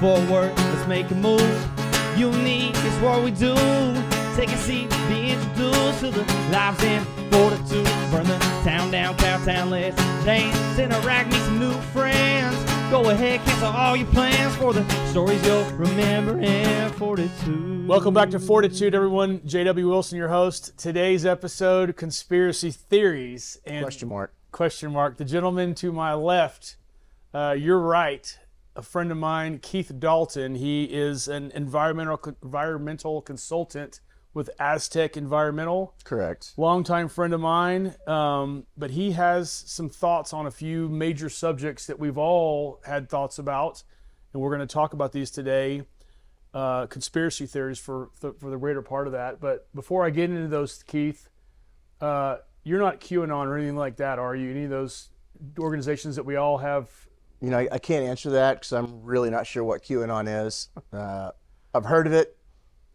forward, let's make a move. Unique is what we do. Take a seat, be introduced to the lives in FORTitude. Burn the town down, Cowtown, let's dance, interact, meet some new friends. Go ahead, cancel all your plans for the stories you'll remember in FORTitude. Welcome back to FORTitude, everyone. J.W. Wilson, your host. Today's episode, conspiracy theories. And question mark. The gentleman to my left, you're right. A friend of mine, Keith Dalton. He is an environmental consultant with Aztec Environmental. Correct. Longtime friend of mine, but he has some thoughts on a few major subjects that we've all had thoughts about, and we're going to talk about these today. Conspiracy theories for the greater part of that. But before I get into those, Keith, you're not QAnon or anything like that, are you? Any of those organizations that we all have? You know, I can't answer that because I'm really not sure what QAnon is. I've heard of it.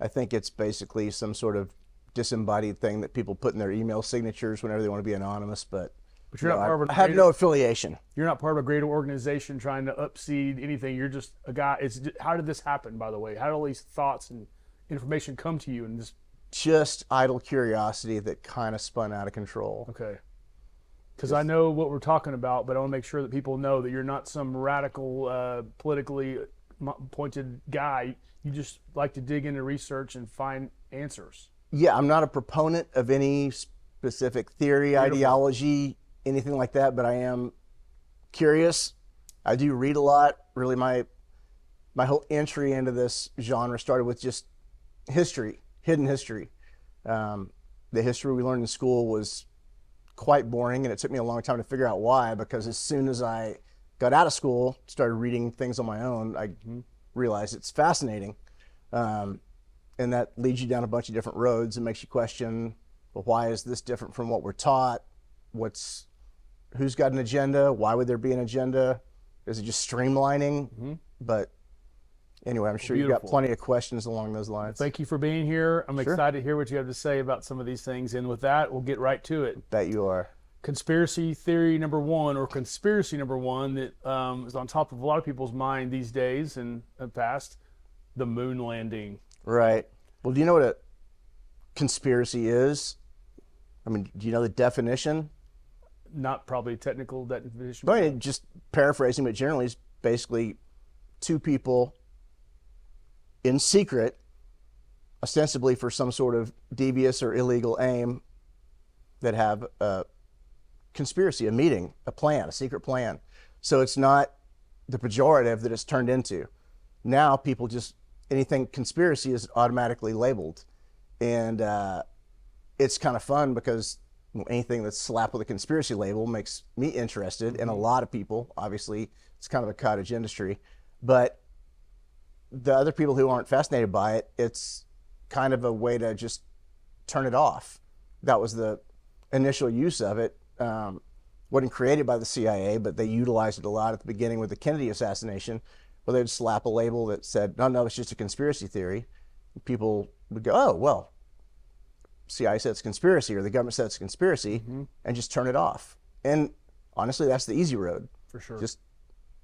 I think it's basically some sort of disembodied thing that people put in their email signatures whenever they want to be anonymous. But you're not part of I have no affiliation. You're not part of a greater organization trying to upseed anything. You're just a guy. How did this happen, by the way? How did all these thoughts and information come to you? And just idle curiosity that kind of spun out of control. Okay. Because I know what we're talking about, but I want to make sure that people know that you're not some radical, politically pointed guy. You just like to dig into research and find answers. Yeah, I'm not a proponent of any specific theory, ideology, anything like that, but I am curious. I do read a lot. Really, my whole entry into this genre started with just history, hidden history. The history we learned in school was quite boring, and it took me a long time to figure out why, because as soon as I got out of school, started reading things on my own, I realized it's fascinating. And that leads you down a bunch of different roads and makes you question, well, why is this different from what we're taught? Who's got an agenda? Why would there be an agenda? Is it just streamlining? But anyway, I'm sure you've got plenty of questions along those lines. Thank you for being here. I'm excited to hear what you have to say about some of these things. And with that, we'll get right to it. Bet you are. Conspiracy theory number one, or conspiracy number one, that is on top of a lot of people's mind these days and in the past, the moon landing. Right. Well, do you know what a conspiracy is? I mean, do you know the definition? Not probably technical definition. But just paraphrasing, but generally it's basically two people in secret, ostensibly for some sort of devious or illegal aim, that have a conspiracy, a meeting, a plan, a secret plan. So it's not the pejorative that it's turned into. Now people just, anything conspiracy is automatically labeled. And it's kind of fun because anything that's slapped with a conspiracy label makes me interested, and a lot of people. Obviously, it's kind of a cottage industry. But the other people who aren't fascinated by it, it's kind of a way to just turn it off. That was the initial use of it. Wasn't created by the CIA, but they utilized it a lot at the beginning with the Kennedy assassination, where they'd slap a label that said, no, it's just a conspiracy theory. People would go, oh, well, CIA said it's conspiracy, or the government said it's conspiracy, and just turn it off. And honestly, that's the easy road. For sure. Just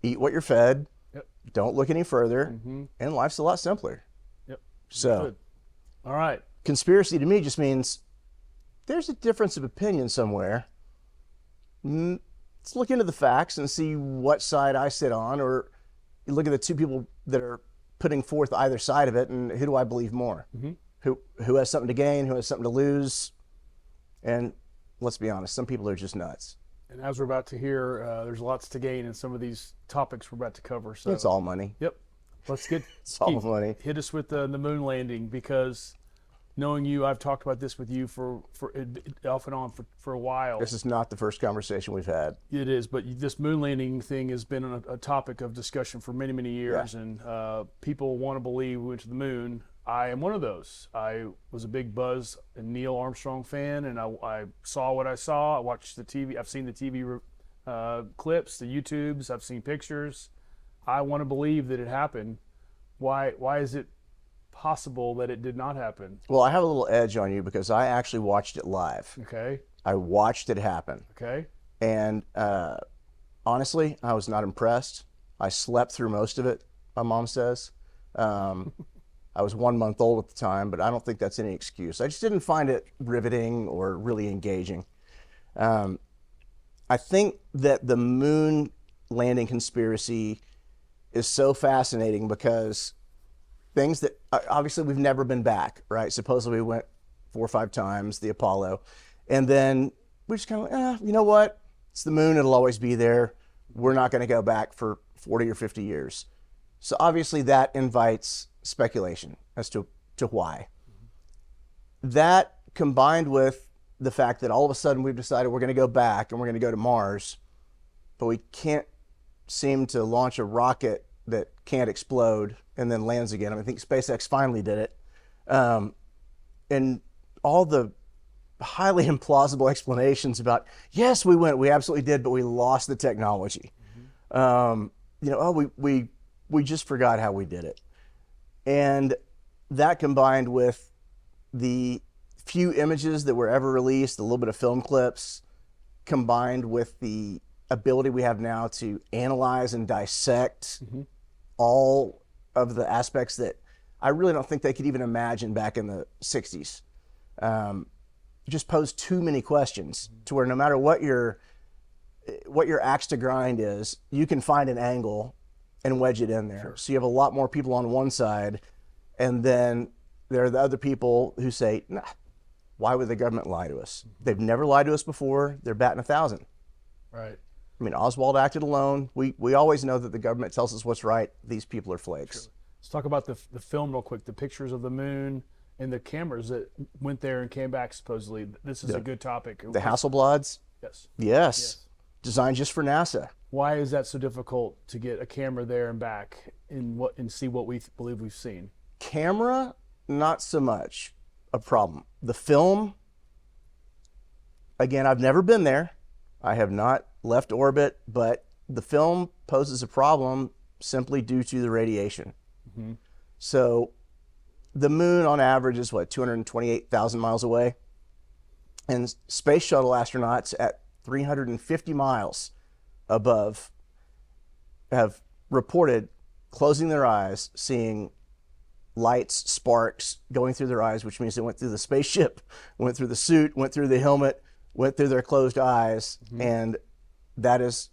eat what you're fed. Yep. Don't look any further, and life's a lot simpler. Yep. So, good. All right. Conspiracy to me just means there's a difference of opinion somewhere. Let's look into the facts and see what side I sit on, or you look at the two people that are putting forth either side of it, and who do I believe more? Who has something to gain, who has something to lose? And let's be honest, some people are just nuts. And as we're about to hear, there's lots to gain in some of these topics we're about to cover. So it's all money. Yep. Let's get it's all money. Hit us with the moon landing, because knowing you, I've talked about this with you for off and on for a while. This is not the first conversation we've had. It is, but this moon landing thing has been a topic of discussion for many, many years, and people want to believe we went to the moon. I am one of those. I was a big Buzz and Neil Armstrong fan, and I saw what I saw. I watched the TV. I've seen the TV clips, the YouTubes. I've seen pictures. I want to believe that it happened. Why is it possible that it did not happen? Well, I have a little edge on you because I actually watched it live. Okay. I watched it happen. Okay. And honestly, I was not impressed. I slept through most of it. my mom says. I was 1 month old at the time, but I don't think that's any excuse. I just didn't find it riveting or really engaging. I think that the moon landing conspiracy is so fascinating because things that obviously we've never been back, right? Supposedly we went 4 or 5 times, the Apollo, and then we just kind of, you know what? It's the moon, it'll always be there. We're not going to go back for 40 or 50 years. So obviously that invites speculation as to why. That combined with the fact that all of a sudden we've decided we're going to go back and we're going to go to Mars, but we can't seem to launch a rocket that can't explode and then lands again. I think SpaceX finally did it. And all the highly implausible explanations about, yes, we went, we absolutely did, but we lost the technology. We just forgot how we did it. And that combined with the few images that were ever released, a little bit of film clips, combined with the ability we have now to analyze and dissect all of the aspects that I really don't think they could even imagine back in the 60s. Just pose too many questions to where no matter what your axe to grind is, you can find an angle and wedge it in there. Sure. So you have a lot more people on one side, and then there are the other people who say, nah, why would the government lie to us? They've never lied to us before. They're batting 1,000. Right. I mean, Oswald acted alone. We always know that the government tells us what's right. These people are flakes. Sure. Let's talk about the film real quick, the pictures of the moon and the cameras that went there and came back supposedly. This is a good topic. The Hasselblads? Yes. Yes. Designed just for NASA. Why is that so difficult to get a camera there and back and see what we believe we've seen? Camera, not so much a problem. The film, again, I've never been there. I have not left orbit, but the film poses a problem simply due to the radiation. So the moon on average is 228,000 miles away, and space shuttle astronauts at 350 miles above have reported closing their eyes, seeing lights, sparks going through their eyes, which means they went through the spaceship, went through the suit, went through the helmet, went through their closed eyes, and that is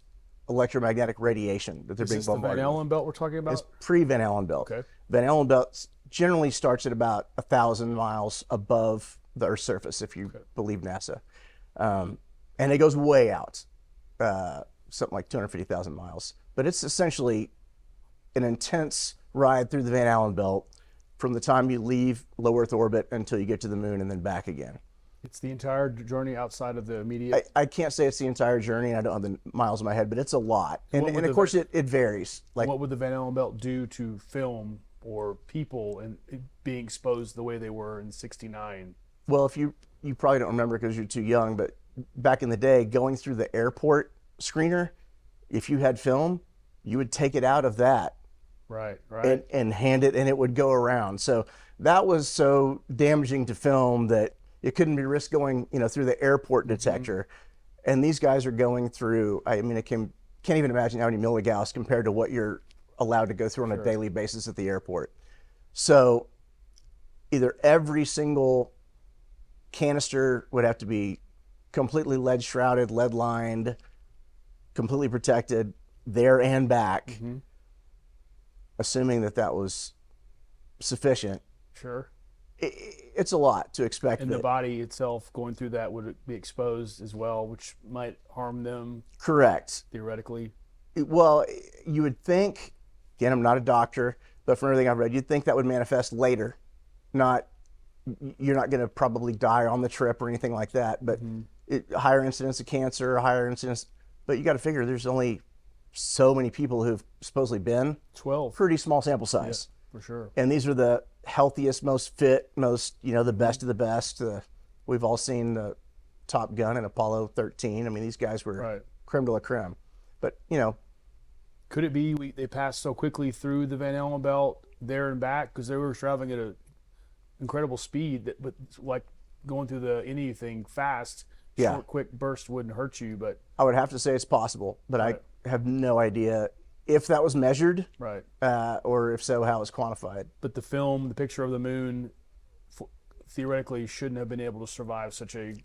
electromagnetic radiation that they're being bombarded with. Is this the Van Allen belt we're talking about? It's pre-Van Allen belt. Okay. Van Allen belt generally starts at about 1,000 miles above the Earth's surface, if you believe NASA. And it goes way out, something like 250,000 miles. But it's essentially an intense ride through the Van Allen belt from the time you leave low Earth orbit until you get to the moon and then back again. It's the entire journey outside of the immediate... I can't say it's the entire journey. I don't have the miles in my head, but it's a lot. And of course, it varies. Like, what would the Van Allen belt do to film or people and being exposed the way they were in '69? Well, if you probably don't remember because you're too young, but back in the day, going through the airport screener, if you had film, you would take it out of that. Right. And hand it, and it would go around. So that was so damaging to film that it couldn't be risked going, through the airport detector. And these guys are going through, I can't even imagine how many milligauss compared to what you're allowed to go through on a daily basis at the airport. So either every single canister would have to be completely lead shrouded, lead lined, completely protected there and back, assuming that was sufficient. Sure. It's a lot to expect. And the body itself going through that would be exposed as well, which might harm them. Correct. Theoretically. Well, you would think, again, I'm not a doctor, but from everything I've read, you'd think that would manifest later. You're not going to probably die on the trip or anything like that, but higher incidence of cancer, higher incidence. But you got to figure there's only so many people who've supposedly been. 12. Pretty small sample size. Yeah, for sure. And these are the healthiest, most fit, most, the best of the best. We've all seen the Top Gun and Apollo 13. I mean, these guys were creme de la creme. But, Could it be they passed so quickly through the Van Allen belt there and back because they were traveling at an incredible speed, but like going through anything fast, short, quick burst wouldn't hurt you. But I would have to say it's possible, but I have no idea if that was measured, Right. or if so, how it was quantified. But the picture of the moon, theoretically shouldn't have been able to survive such a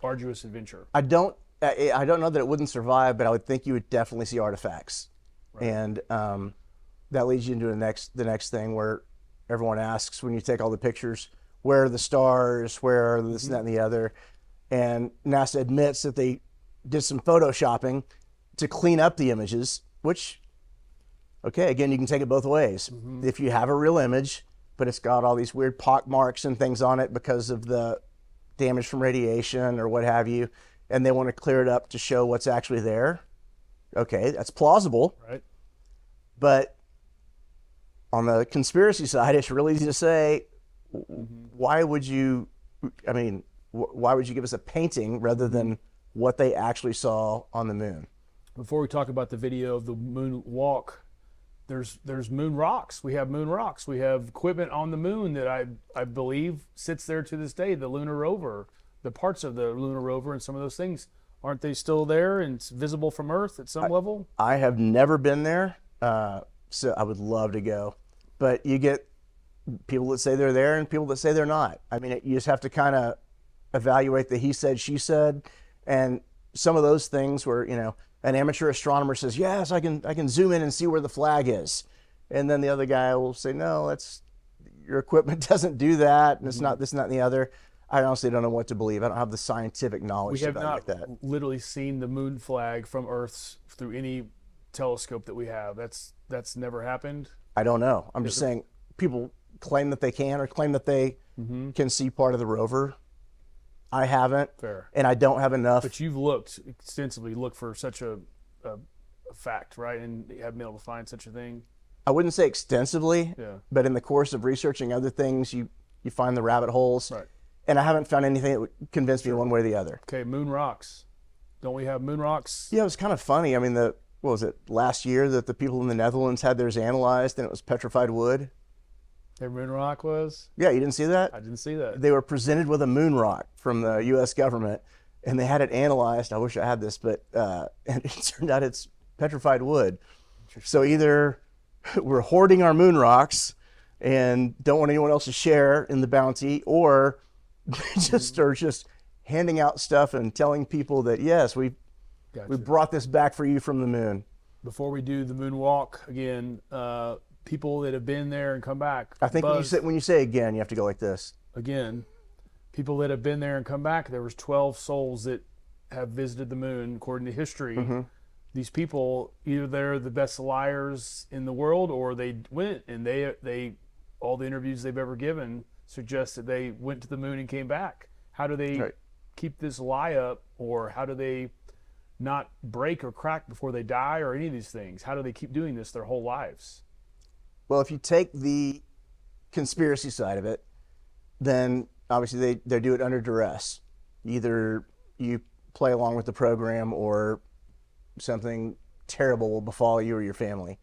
arduous adventure. I don't know that it wouldn't survive, but I would think you would definitely see artifacts. Right. And that leads you into the next thing where everyone asks, when you take all the pictures, where are the stars, where are this and that and the other? And NASA admits that they did some photoshopping to clean up the images, which, okay, again, you can take it both ways. If you have a real image, but it's got all these weird pock marks and things on it because of the damage from radiation or what have you, and they want to clear it up to show what's actually there, okay, that's plausible. Right. But on the conspiracy side, it's really easy to say, why would you give us a painting rather than what they actually saw on the moon? Before we talk about the video of the moon walk, there's moon rocks. We have moon rocks. We have equipment on the moon that I believe sits there to this day, the lunar rover, the parts of the lunar rover and some of those things. Aren't they still there and it's visible from Earth at some level? I have never been there, so I would love to go. But you get people that say they're there and people that say they're not. I mean, you just have to kind of evaluate the he said, she said, and some of those things where, an amateur astronomer says, yes, I can zoom in and see where the flag is. And then the other guy will say, no, your equipment doesn't do that, and it's not this and that and the other. I honestly don't know what to believe. I don't have the scientific knowledge. We have like not that. literally seen the moon flag from Earth through any telescope that we have. That's never happened. I don't know. I'm just saying people claim that they can or claim that they can see part of the rover. I haven't. Fair. And I don't have enough. But you've looked extensively, looked for such a fact, right? And you haven't been able to find such a thing. I wouldn't say extensively, Yeah. but in the course of researching other things, you find the rabbit holes. Right. And I haven't found anything that would convince me one way or the other. Okay, moon rocks. Don't we have moon rocks? Yeah, it was kind of funny. I mean, what was it, last year that the people in the Netherlands had theirs analyzed and it was petrified wood? Their moon rock was? Yeah, you didn't see that? I didn't see that. They were presented with a moon rock from the U.S. government, and they had it analyzed. I wish I had this, but and it turned out it's petrified wood. So either we're hoarding our moon rocks and don't want anyone else to share in the bounty, or are just handing out stuff and telling people that, yes, we brought this back for you from the moon. Before we do the moon walk again, people that have been there and come back. I think when you say again, you have to go like this. Again, people that have been there and come back, there was 12 souls that have visited the moon, according to history. These people, either they're the best liars in the world, or they went and they all the interviews they've ever given suggest that they went to the moon and came back. How do they keep this lie up, or how do they not break or crack before they die, or any of these things? How do they keep doing this their whole lives? Well, if you take the conspiracy side of it, then obviously they do it under duress. Either you play along with the program or something terrible will befall you or your family.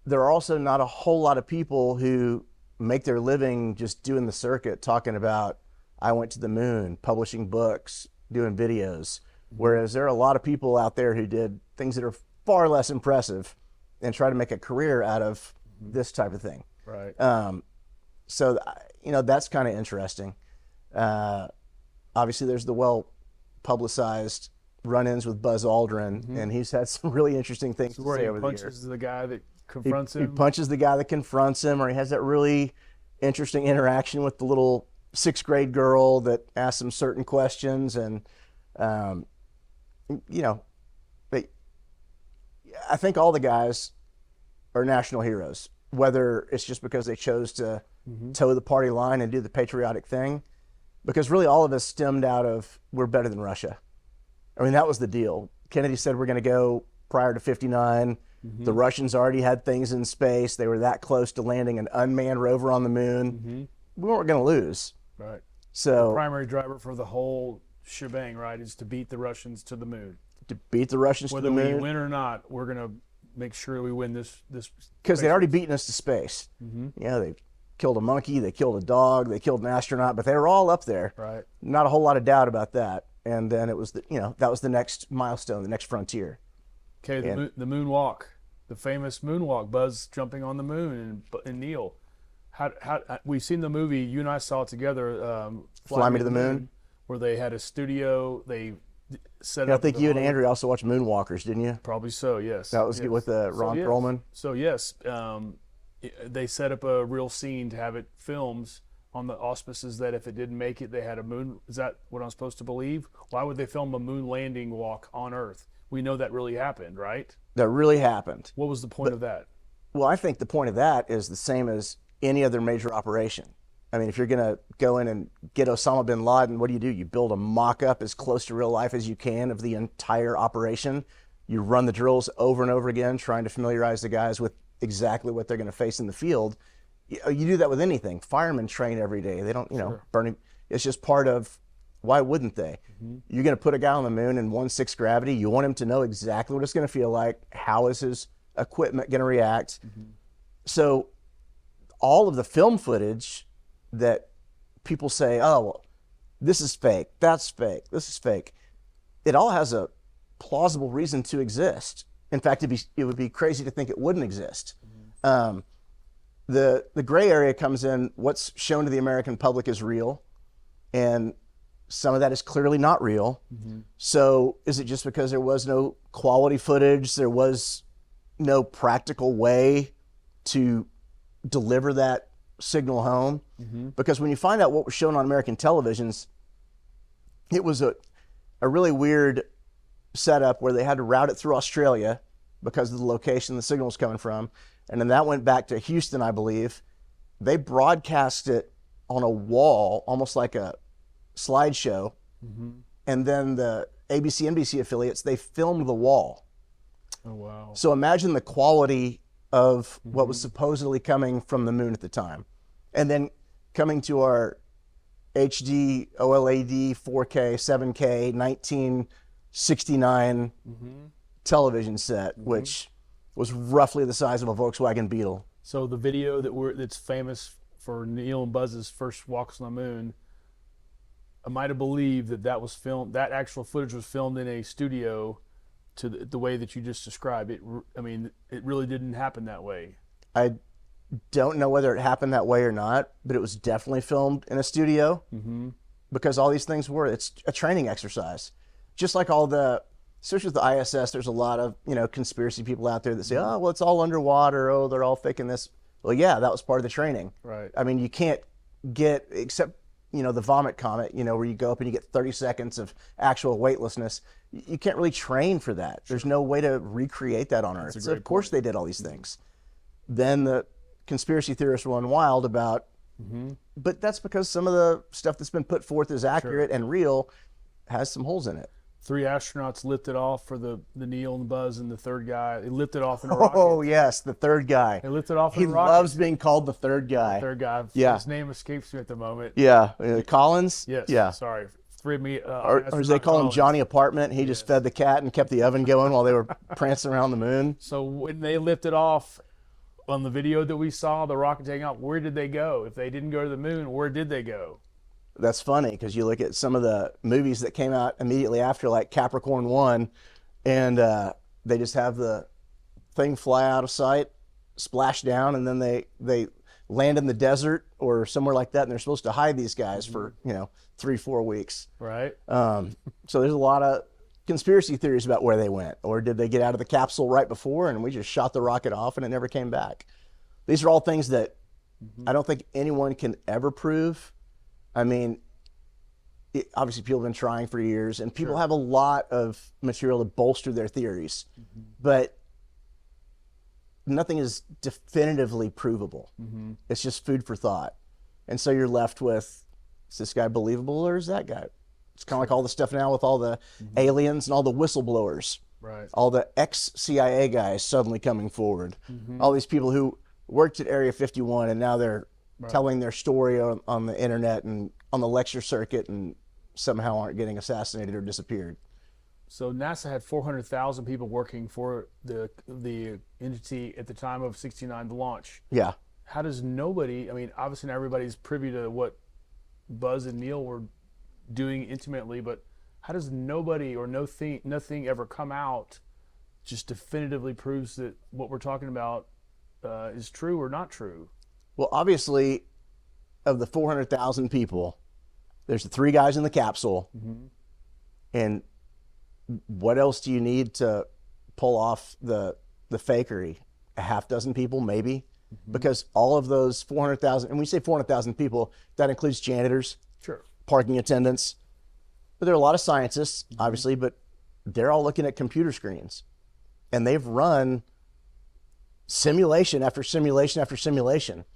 There are also not a whole lot of people who make their living just doing the circuit, talking about, I went to the moon, publishing books, doing videos. Whereas there are a lot of people out there who did things that are far less impressive and try to make a career out of this type of thing. Right. So, that's kind of interesting. Obviously, there's the well-publicized run-ins with Buzz Aldrin, and he's had some really interesting things to say over the years. He punches the guy that confronts him. He punches the guy that confronts him, or he has that really interesting interaction with the little sixth-grade girl that asks him certain questions, and but I think all the guys are national heroes, whether it's just because they chose to toe the party line and do the patriotic thing, because really all of us stemmed out of, we're better than Russia. I mean, that was the deal. Kennedy said we're going to go prior to 59. The Russians already had things in space. They were that close to landing an unmanned rover on the moon. We weren't going to lose. Right. So the primary driver for the whole shebang, right, is to beat the Russians to the moon. To beat the Russians to the moon. Whether we win or not, we're going to make sure we win this. Because they'd already beaten us to space. They killed a monkey, they killed a dog, they killed an astronaut, but they were all up there. Right. Not a whole lot of doubt about that. And then it was that was the next milestone, the next frontier. Okay, the moonwalk, the famous moonwalk, Buzz jumping on the moon and Neil. How we've seen the movie, you and I saw it together, Fly Me to the Moon, where they had a studio, they set I up. think you and Andrew also watched Moonwalkers, didn't you? Probably so, yes. That was with Ron Perlman. So yes, they set up a real scene to have it filmed on the auspices that if it didn't make it, they had a moon. Is that what I'm supposed to believe? Why would they film a moon landing walk on Earth? We know that really happened, right? That really happened. What was the point of that? Well, I think the point of that is the same as any other major operation. I mean, if you're going to go in and get Osama bin Laden, what do? You build a mock-up as close to real life as you can of the entire operation. You run the drills over and over again, trying to familiarize the guys with exactly what they're going to face in the field. You do that with anything. Firemen train every day. They don't, burning. It's just part of, why wouldn't they? You're going to put a guy on the moon in 1/6 gravity. You want him to know exactly what it's going to feel like. How is his equipment going to react? So all of the film footage that people say, oh, well, this is fake, that's fake, this is fake, it all has a plausible reason to exist. In fact, it would be crazy to think it wouldn't exist. The gray area comes in what's shown to the American public is real, and some of that is clearly not real. So is it just because there was no quality footage, there was no practical way to deliver that signal home? Because when you find out what was shown on American televisions, it was a really weird setup where they had to route it through Australia because of the location the signal was coming from. And then that went back to Houston, I believe. They broadcast it on a wall, almost like a slideshow. And then the ABC, NBC affiliates, they filmed the wall. Oh, wow. So imagine the quality of what was supposedly coming from the moon at the time. And then coming to our HD, OLED, 4K, 7K, 1969 television set, which was roughly the size of a Volkswagen Beetle. So the video that's famous for Neil and Buzz's first walks on the moon, am I to believe that was filmed, that actual footage was filmed in a studio to the way that you just described it? I mean, it really didn't happen that way. I don't know whether it happened that way or not, but it was definitely filmed in a studio because all these things it's a training exercise. Just like especially with the ISS, there's a lot of, conspiracy people out there that say, oh, well, it's all underwater. Oh, they're all faking this. Well, yeah, that was part of the training. Right. I mean, you can't get, except, the vomit comet, where you go up and you get 30 seconds of actual weightlessness. You can't really train for that. There's no way to recreate that on Earth. So of course they did all these things. Then the conspiracy theorists run wild about, but that's because some of the stuff that's been put forth is accurate and real has some holes in it. 3 astronauts lifted off for the Neil and Buzz, and the third guy, they lifted off in a rocket. Oh, yes, the third guy. They lifted off in a rocket. He loves being called the third guy. Third guy. Yeah. His name escapes me at the moment. Yeah. Collins? Yes. Yeah. Sorry. Me, or as they call him, Johnny Apartment. He just fed the cat and kept the oven going while they were prancing around the moon. So when they lifted off on the video that we saw, the rocket taking off, where did they go? If they didn't go to the moon, where did they go? That's funny because you look at some of the movies that came out immediately after, like Capricorn 1, and they just have the thing fly out of sight, splash down, and then they land in the desert or somewhere like that, and they're supposed to hide these guys for 3-4 weeks. Right. So there's a lot of conspiracy theories about where they went, or did they get out of the capsule right before and we just shot the rocket off and it never came back? These are all things that I don't think anyone can ever prove. I mean, obviously people have been trying for years, and people have a lot of material to bolster their theories, but nothing is definitively provable. It's just food for thought. And so you're left with, is this guy believable or is that guy? It's kind of like all the stuff now with all the aliens and all the whistleblowers, right? All the ex-CIA guys suddenly coming forward. All these people who worked at Area 51 and now they're telling their story on the internet and on the lecture circuit and somehow aren't getting assassinated or disappeared. So NASA had 400,000 people working for the entity at the time of 69, the launch. Yeah. How does nobody, I mean, obviously not everybody's privy to what Buzz and Neil were doing intimately, but how does nobody or nothing ever come out just definitively proves that what we're talking about is true or not true? Well, obviously, of the 400,000 people, there's the 3 guys in the capsule. And what else do you need to pull off the fakery? A half dozen people, maybe? Because all of those 400,000, and when we say 400,000 people, that includes janitors, Sure. parking attendants. But there are a lot of scientists, obviously, but they're all looking at computer screens. And they've run simulation after simulation after simulation.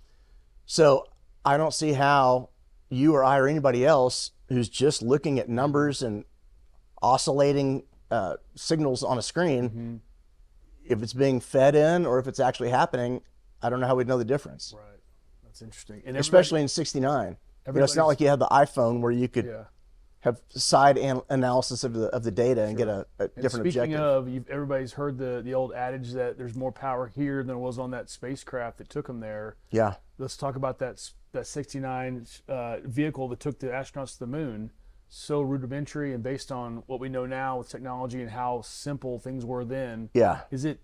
So I don't see how you or I or anybody else who's just looking at numbers and oscillating signals on a screen, if it's being fed in or if it's actually happening, I don't know how we'd know the difference. Right. That's interesting. And Especially in 69. It's not like you had the iPhone where you could have side analysis of the data and get a different speaking objective. of, everybody's heard the old adage that there's more power here than was on that spacecraft that took them there. Yeah. Let's talk about that 69 vehicle that took the astronauts to the moon. So rudimentary, and based on what we know now with technology and how simple things were then. Yeah. Is it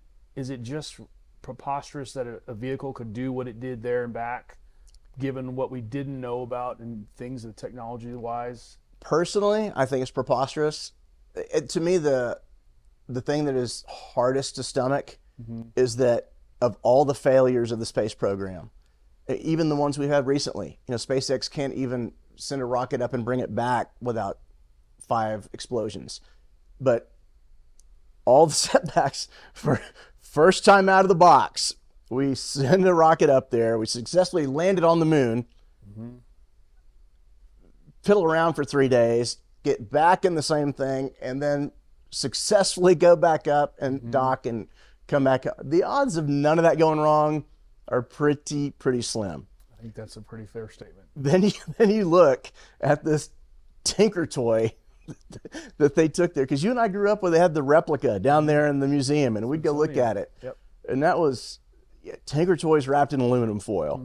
just preposterous that a vehicle could do what it did there and back, given what we didn't know about and things of technology-wise? Personally, I think it's preposterous. To me, the thing that is hardest to stomach is that of all the failures of the space program, even the ones we've had recently, SpaceX can't even send a rocket up and bring it back without 5 explosions. But all the setbacks for first time out of the box, we send a rocket up there, we successfully landed on the moon, fiddle around for 3 days, get back in the same thing, and then successfully go back up and dock and come back up. The odds of none of that going wrong are pretty slim. I think that's a pretty fair statement. Then you look at this Tinker toy that they took there, because you and I grew up where they had the replica down there in the museum, and we'd go look at it. Yep. And that was Tinker toys wrapped in aluminum foil.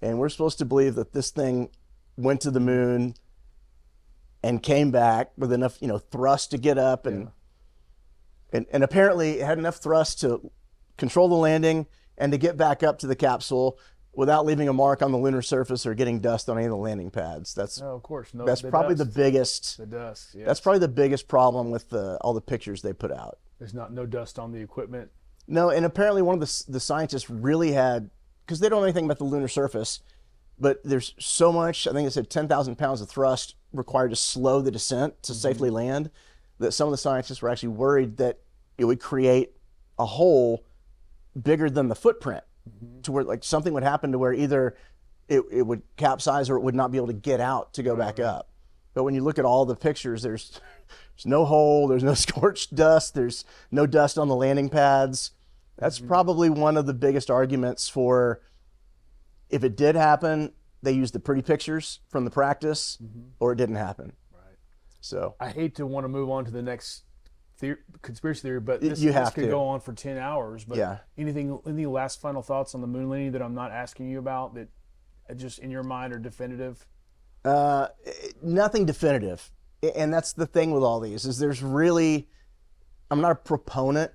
And we're supposed to believe that this thing went to the moon and came back with enough, thrust to get up, and apparently it had enough thrust to control the landing and to get back up to the capsule without leaving a mark on the lunar surface or getting dust on any of the landing pads. That's of course. No, that's probably the biggest. The dust. Yes. That's probably the biggest problem with all the pictures they put out. There's no dust on the equipment. No, and apparently one of the scientists really had, because they don't know anything about the lunar surface, but there's so much, I think it said 10,000 pounds of thrust required to slow the descent to safely land, that some of the scientists were actually worried that it would create a hole bigger than the footprint, to where like something would happen to where either it would capsize or it would not be able to get out to go back up. But when you look at all the pictures, there's no hole, there's no scorched dust, there's no dust on the landing pads. That's probably one of the biggest arguments for, if it did happen, they used the pretty pictures from the practice, or it didn't happen. Right. So I hate to want to move on to the next conspiracy theory, but this could go on for 10 hours. But any last final thoughts on the moon landing that I'm not asking you about that just in your mind are definitive? Nothing definitive. And that's the thing with all these, is I'm not a proponent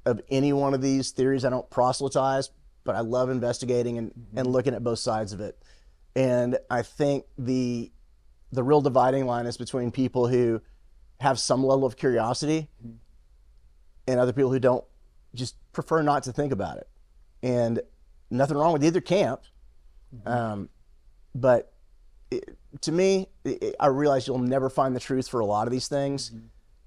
of any one of these theories. I don't proselytize, but I love investigating and looking at both sides of it. And I think the real dividing line is between people who have some level of curiosity and other people who don't, just prefer not to think about it. And nothing wrong with either camp. But to me, I realize you'll never find the truth for a lot of these things,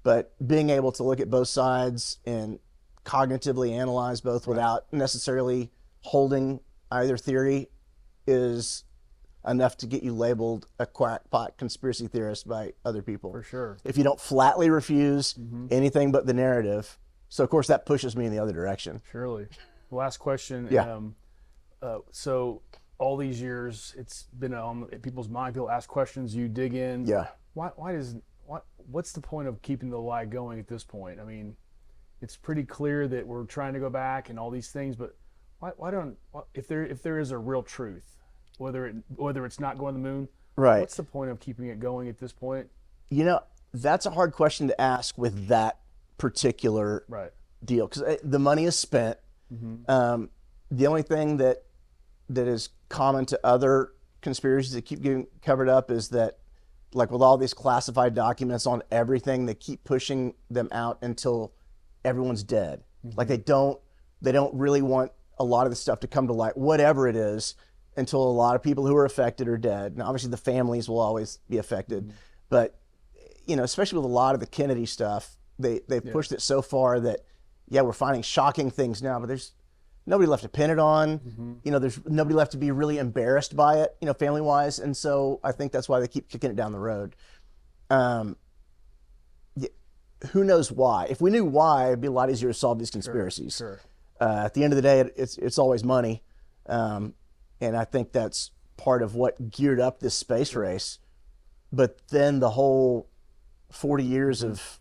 but being able to look at both sides and cognitively analyze both without necessarily holding either theory is enough to get you labeled a crackpot conspiracy theorist by other people. For sure. If you don't flatly refuse anything but the narrative. So of course that pushes me in the other direction. Surely. Last question. Yeah. So all these years, it's been on people's mind. People ask questions, you dig in. Yeah. What's the point of keeping the lie going at this point? I mean, it's pretty clear that we're trying to go back and all these things, but if there is a real truth, whether it's not going to the moon, right? What's the point of keeping it going at this point? That's a hard question to ask with that particular deal because the money is spent. The only thing that is common to other conspiracies that keep getting covered up is that, like with all these classified documents on everything, they keep pushing them out until everyone's dead. Like they don't really want a lot of the stuff to come to light, whatever it is, until a lot of people who are affected are dead. Now, obviously, the families will always be affected, but especially with a lot of the Kennedy stuff, they've pushed it so far that we're finding shocking things now, but there's nobody left to pin it on. There's nobody left to be really embarrassed by it, family wise, and so I think that's why they keep kicking it down the road. Who knows why? If we knew why, it'd be a lot easier to solve these conspiracies. Sure. At the end of the day, it's always money, and I think that's part of what geared up this space race. But then the whole 40 years of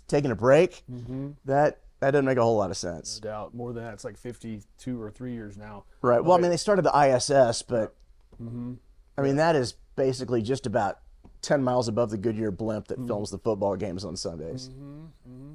taking a break, that doesn't make a whole lot of sense. No doubt. More than that, it's like 52 or 3 years now. Right. Well, I mean, they started the ISS, but I mean, that is basically just about 10 miles above the Goodyear blimp that films the football games on Sundays.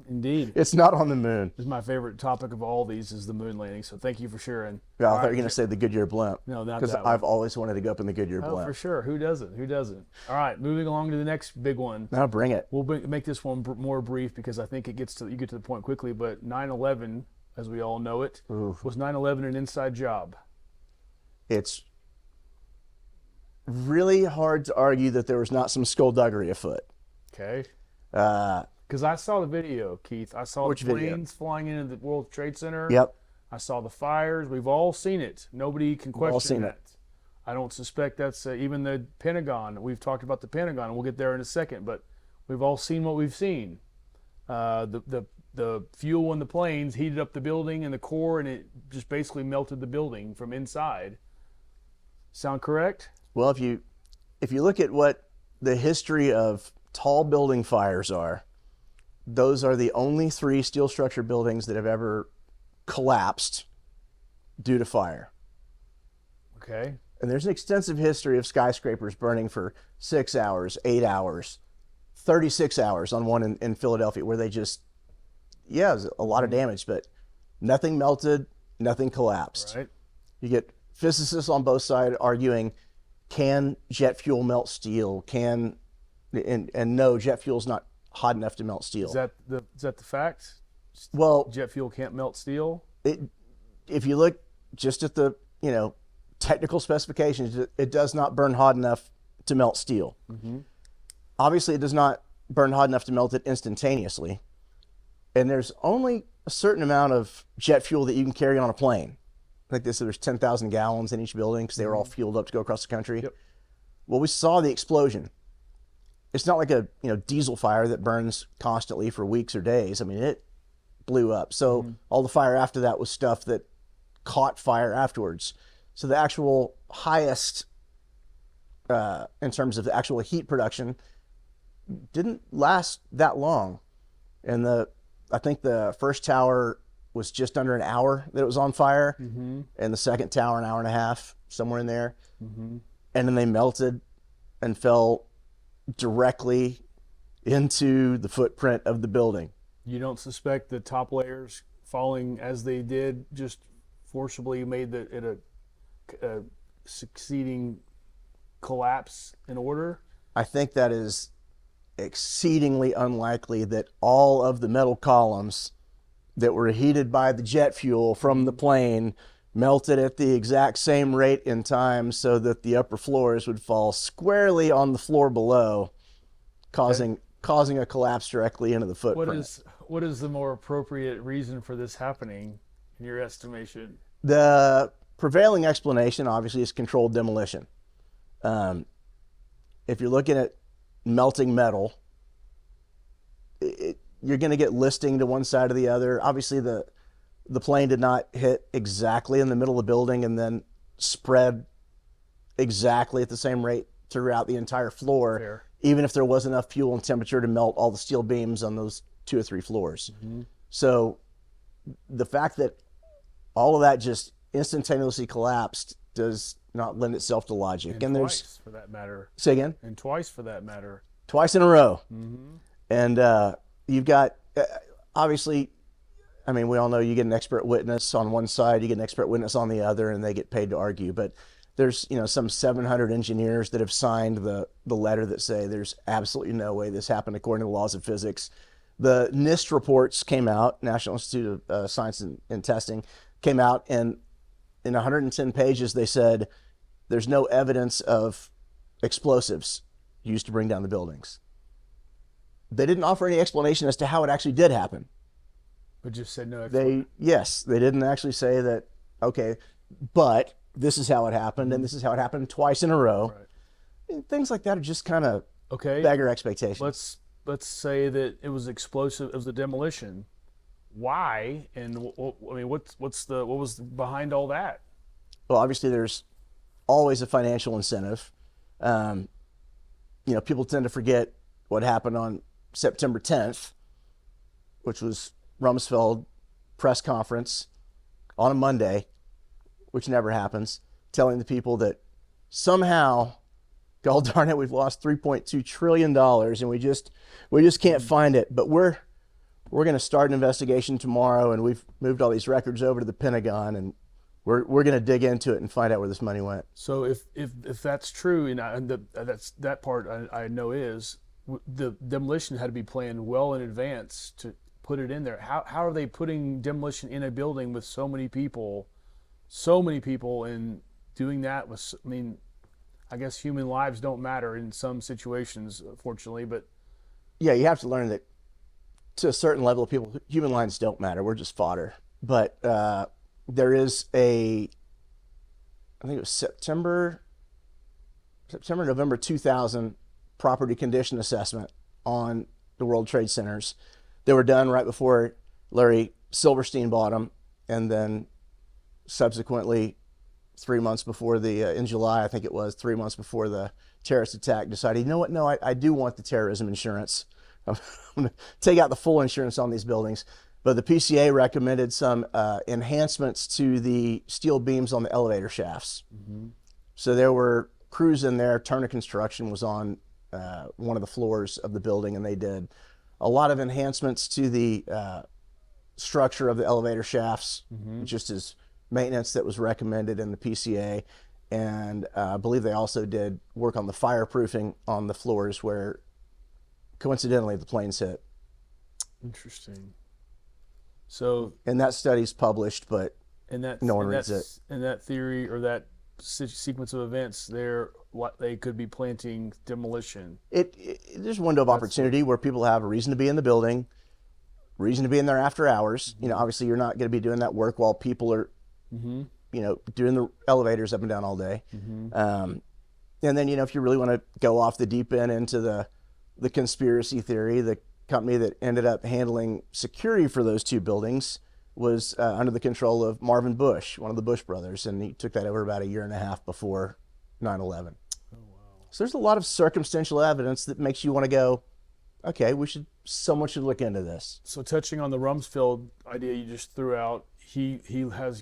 Indeed. It's not on the moon. This is my favorite topic of all these is the moon landing, so thank you for sharing. Yeah, I thought you were going to say the Goodyear blimp. No, not because that one. I've always wanted to go up in the Goodyear Oh, blimp. for sure. Who doesn't? Who doesn't? All right, moving along to the next big one. Now bring it. We'll make this one more brief because I think you get to the point quickly, but 9/11, as we all know it, was 9/11 an inside job? It's really hard to argue that there was not some skullduggery afoot. Okay. Because I saw the video, Keith. I saw Which the video? planes flying into the World Trade Center. Yep. I saw the fires. We've all seen it. Nobody can question all seen that. I don't suspect that's even the Pentagon. We've talked about the Pentagon, and we'll get there in a second, but we've all seen what we've seen. The fuel in the planes heated up the building and the core, and it just basically melted the building from inside. Sound correct? Well, if you look at what the history of tall building fires are, those are the only 3 steel structure buildings that have ever collapsed due to fire. Okay. And there's an extensive history of skyscrapers burning for 6 hours, 8 hours, 36 hours on one in Philadelphia where they just, it was a lot of damage, but nothing melted, nothing collapsed. Right. You get physicists on both sides arguing, can jet fuel melt steel? And no, jet fuel's not hot enough to melt steel. Is that the fact? Well, Jet fuel can't melt steel? if you look just at the technical specifications, it does not burn hot enough to melt steel. Obviously, it does not burn hot enough to melt it instantaneously. And there's only a certain amount of jet fuel that you can carry on a plane. Like this, there's 10,000 gallons in each building because they were all fueled up to go across the country. Yep. Well, we saw the explosion. It's not like a diesel fire that burns constantly for weeks or days. I mean, it blew up. So all the fire after that was stuff that caught fire afterwards. So the actual highest, in terms of the actual heat production, didn't last that long. And I think the first tower was just under an hour that it was on fire, and the second tower an hour and a half, somewhere in there. And then they melted and fell directly into the footprint of the building. You don't suspect the top layers falling as they did just forcibly made it a succeeding collapse in order? I think that is exceedingly unlikely that all of the metal columns that were heated by the jet fuel from the plane melted at the exact same rate in time so that the upper floors would fall squarely on the floor below, causing a collapse directly into the footprint. What is the more appropriate reason for this happening, in your estimation? The prevailing explanation, obviously, is controlled demolition. If you're looking at melting metal, you're going to get listing to one side or the other. Obviously, the plane did not hit exactly in the middle of the building and then spread exactly at the same rate throughout the entire floor, Fair. even if there was enough fuel and temperature to melt all the steel beams on those 2 or 3 floors. So the fact that all of that just instantaneously collapsed does not lend itself to logic. And there's twice, for that matter. Say again? And twice, for that matter. Twice in a row. And you've got, obviously, I mean, we all know you get an expert witness on one side, you get an expert witness on the other, and they get paid to argue. But there's, some 700 engineers that have signed the letter that say there's absolutely no way this happened according to the laws of physics. The NIST reports came out, National Institute of Science and Testing, came out, and in 110 pages they said there's no evidence of explosives used to bring down the buildings. They didn't offer any explanation as to how it actually did happen. But just said no. They didn't actually say that, okay, but this is how it happened, and this is how it happened twice in a row. Right. And things like that are just kind of okay. beggar expectations. Let's say that it was explosive. It was the demolition. Why? And I mean, what was behind all that? Well, obviously, there's always a financial incentive. People tend to forget what happened on September 10th, which was Rumsfeld press conference on a Monday, which never happens, telling the people that somehow, God darn it, we've lost $3.2 trillion and we just can't find it. But we're going to start an investigation tomorrow, and we've moved all these records over to the Pentagon, and we're going to dig into it and find out where this money went. So if that's true, and that part I know is the demolition had to be planned well in advance to put it in there. How are they putting demolition in a building with so many people, and doing that with, I mean, I guess human lives don't matter in some situations, fortunately, but yeah, you have to learn that to a certain level of people, human lives don't matter. We're just fodder. But there is I think it was September, November 2000 property condition assessment on the World Trade Centers. They were done right before Larry Silverstein bought them, and then subsequently 3 months before in July, I think it was, 3 months before the terrorist attack, decided, you know what, no, I do want the terrorism insurance. I'm going to take out the full insurance on these buildings. But the PCA recommended some enhancements to the steel beams on the elevator shafts. Mm-hmm. So there were crews in there. Turner Construction was on one of the floors of the building, and they did a lot of enhancements to the structure of the elevator shafts, just as maintenance that was recommended in the PCA. And I believe they also did work on the fireproofing on the floors where, coincidentally, the planes hit. Interesting. So, and that study's published, but no one reads it. And that theory, or that sequence of events, they could be planting demolition. There's a window of opportunity where people have a reason to be in the building, reason to be in there after hours. Mm-hmm. Obviously you're not going to be doing that work while people are, doing the elevators up and down all day. Mm-hmm. And then, if you really want to go off the deep end into the conspiracy theory, the company that ended up handling security for those two buildings was under the control of Marvin Bush, one of the Bush brothers, and he took that over about a year and a half before 9/11. Oh, wow. So there's a lot of circumstantial evidence that makes you want to go, okay, someone should look into this. So touching on the Rumsfeld idea you just threw out, he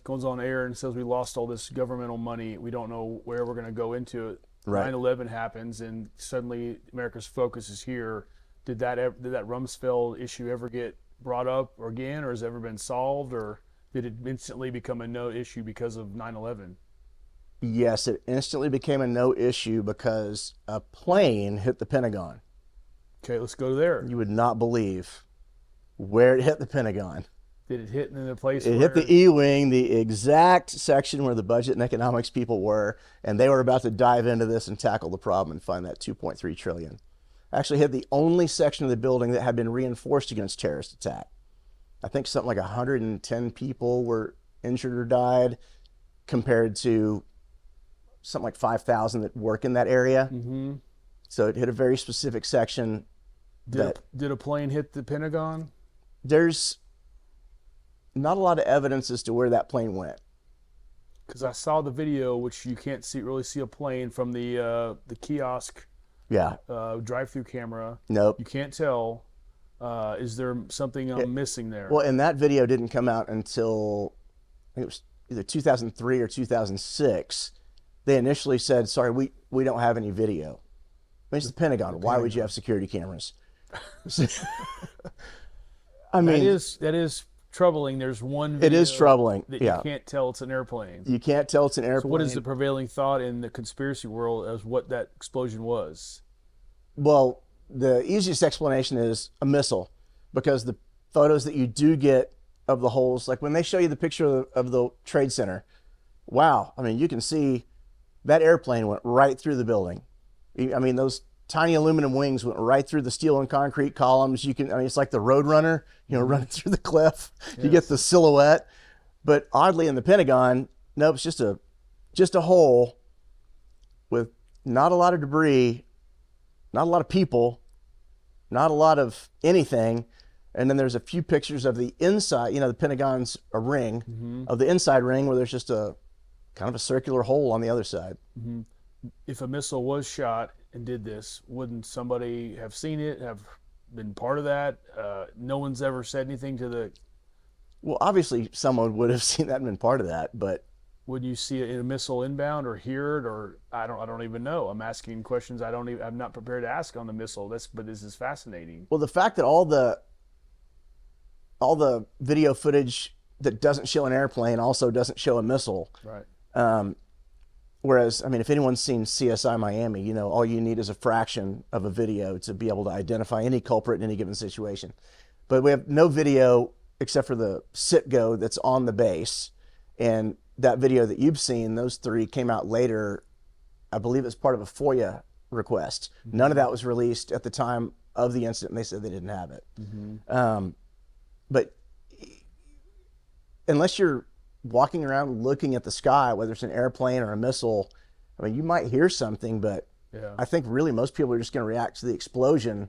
goes on air and says we lost all this governmental money. We don't know where we're going to go into it. Right. 9/11 happens, and suddenly America's focus is here. Did that Rumsfeld issue ever get brought up again, or has it ever been solved, or did it instantly become a no issue because of 9/11? Yes, it instantly became a no issue because a plane hit the Pentagon. Okay, let's go there. You would not believe where it hit the Pentagon. Did it hit in the place It hit the E-wing, the exact section where the budget and economics people were, and they were about to dive into this and tackle the problem and find that $2.3 trillion. Actually hit the only section of the building that had been reinforced against terrorist attack. I think something like 110 people were injured or died, compared to something like 5,000 that work in that area. Mm-hmm. So it hit a very specific section. Did a plane hit the Pentagon? There's not a lot of evidence as to where that plane went. Because I saw the video, which you can't really see a plane from the kiosk. Yeah. Drive-through camera. Nope. You can't tell. Is there something I'm missing there? Well, and that video didn't come out until, I think it was either 2003 or 2006. They initially said, sorry, we don't have any video. I mean, it's the Pentagon. Why would you have security cameras? I mean, that is troubling. There's one It video is troubling. that Yeah. you can't tell it's an airplane. You can't tell it's an airplane. So what is the prevailing thought in the conspiracy world as what that explosion was? Well, the easiest explanation is a missile, because the photos that you do get of the holes, like when they show you the picture of the Trade Center, wow, I mean, you can see that airplane went right through the building. I mean, those tiny aluminum wings went right through the steel and concrete columns. I mean, it's like the Roadrunner, running through the cliff. You get the silhouette. But oddly, in the Pentagon, nope, it's just a hole with not a lot of debris, not a lot of people, not a lot of anything. And then there's a few pictures of the inside. The Pentagon's a ring, of the inside ring where there's just a kind of a circular hole on the other side. If a missile was shot and did this, wouldn't somebody have seen it, have been part of that? No one's ever said anything to the... Well, obviously someone would have seen that and been part of that, but... Would you see it in a missile inbound or hear it, or I don't even know. I'm asking questions I'm not prepared to ask on the missile. But this is fascinating. Well, the fact that all the video footage that doesn't show an airplane also doesn't show a missile. Right. Whereas, I mean, if anyone's seen CSI Miami, all you need is a fraction of a video to be able to identify any culprit in any given situation. But we have no video except for the sit-go that's on the base. And that video that you've seen, those 3 came out later. I believe it's part of a FOIA request. None of that was released at the time of the incident, and they said they didn't have it. But unless you're walking around looking at the sky, whether it's an airplane or a missile, I mean, you might hear something, but I think really most people are just going to react to the explosion.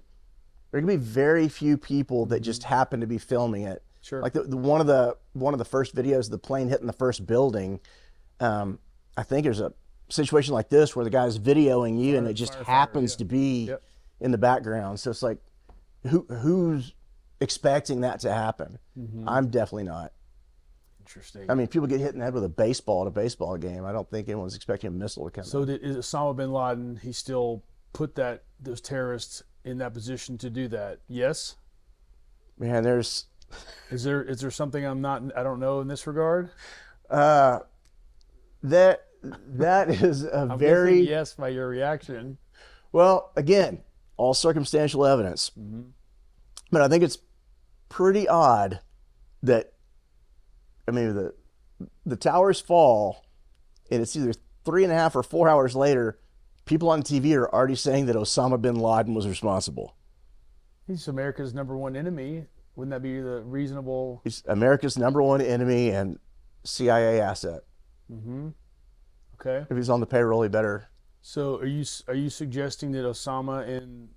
There are going to be very few people that just happen to be filming it. Sure. Like one of the first videos of the plane hitting the first building, I think there's a situation like this where the guy's videoing you and it just happens to be in the background. So it's like, who's expecting that to happen? I'm definitely not. Interesting. I mean, people get hit in the head with a baseball at a baseball game. I don't think anyone's expecting a missile to come. So is Osama bin Laden, he still put those terrorists in that position to do that? Yes? Man, there's... Is there something I don't know in this regard? That is a I'm very... guessing yes by your reaction. Well, again, all circumstantial evidence. But I think it's pretty odd that, I mean, the towers fall, and it's either 3.5 or 4 hours later, people on TV are already saying that Osama bin Laden was responsible. He's America's #1 enemy. Wouldn't that be the reasonable? He's America's #1 enemy and CIA asset. Okay. If he's on the payroll, he better. So are you suggesting that Osama and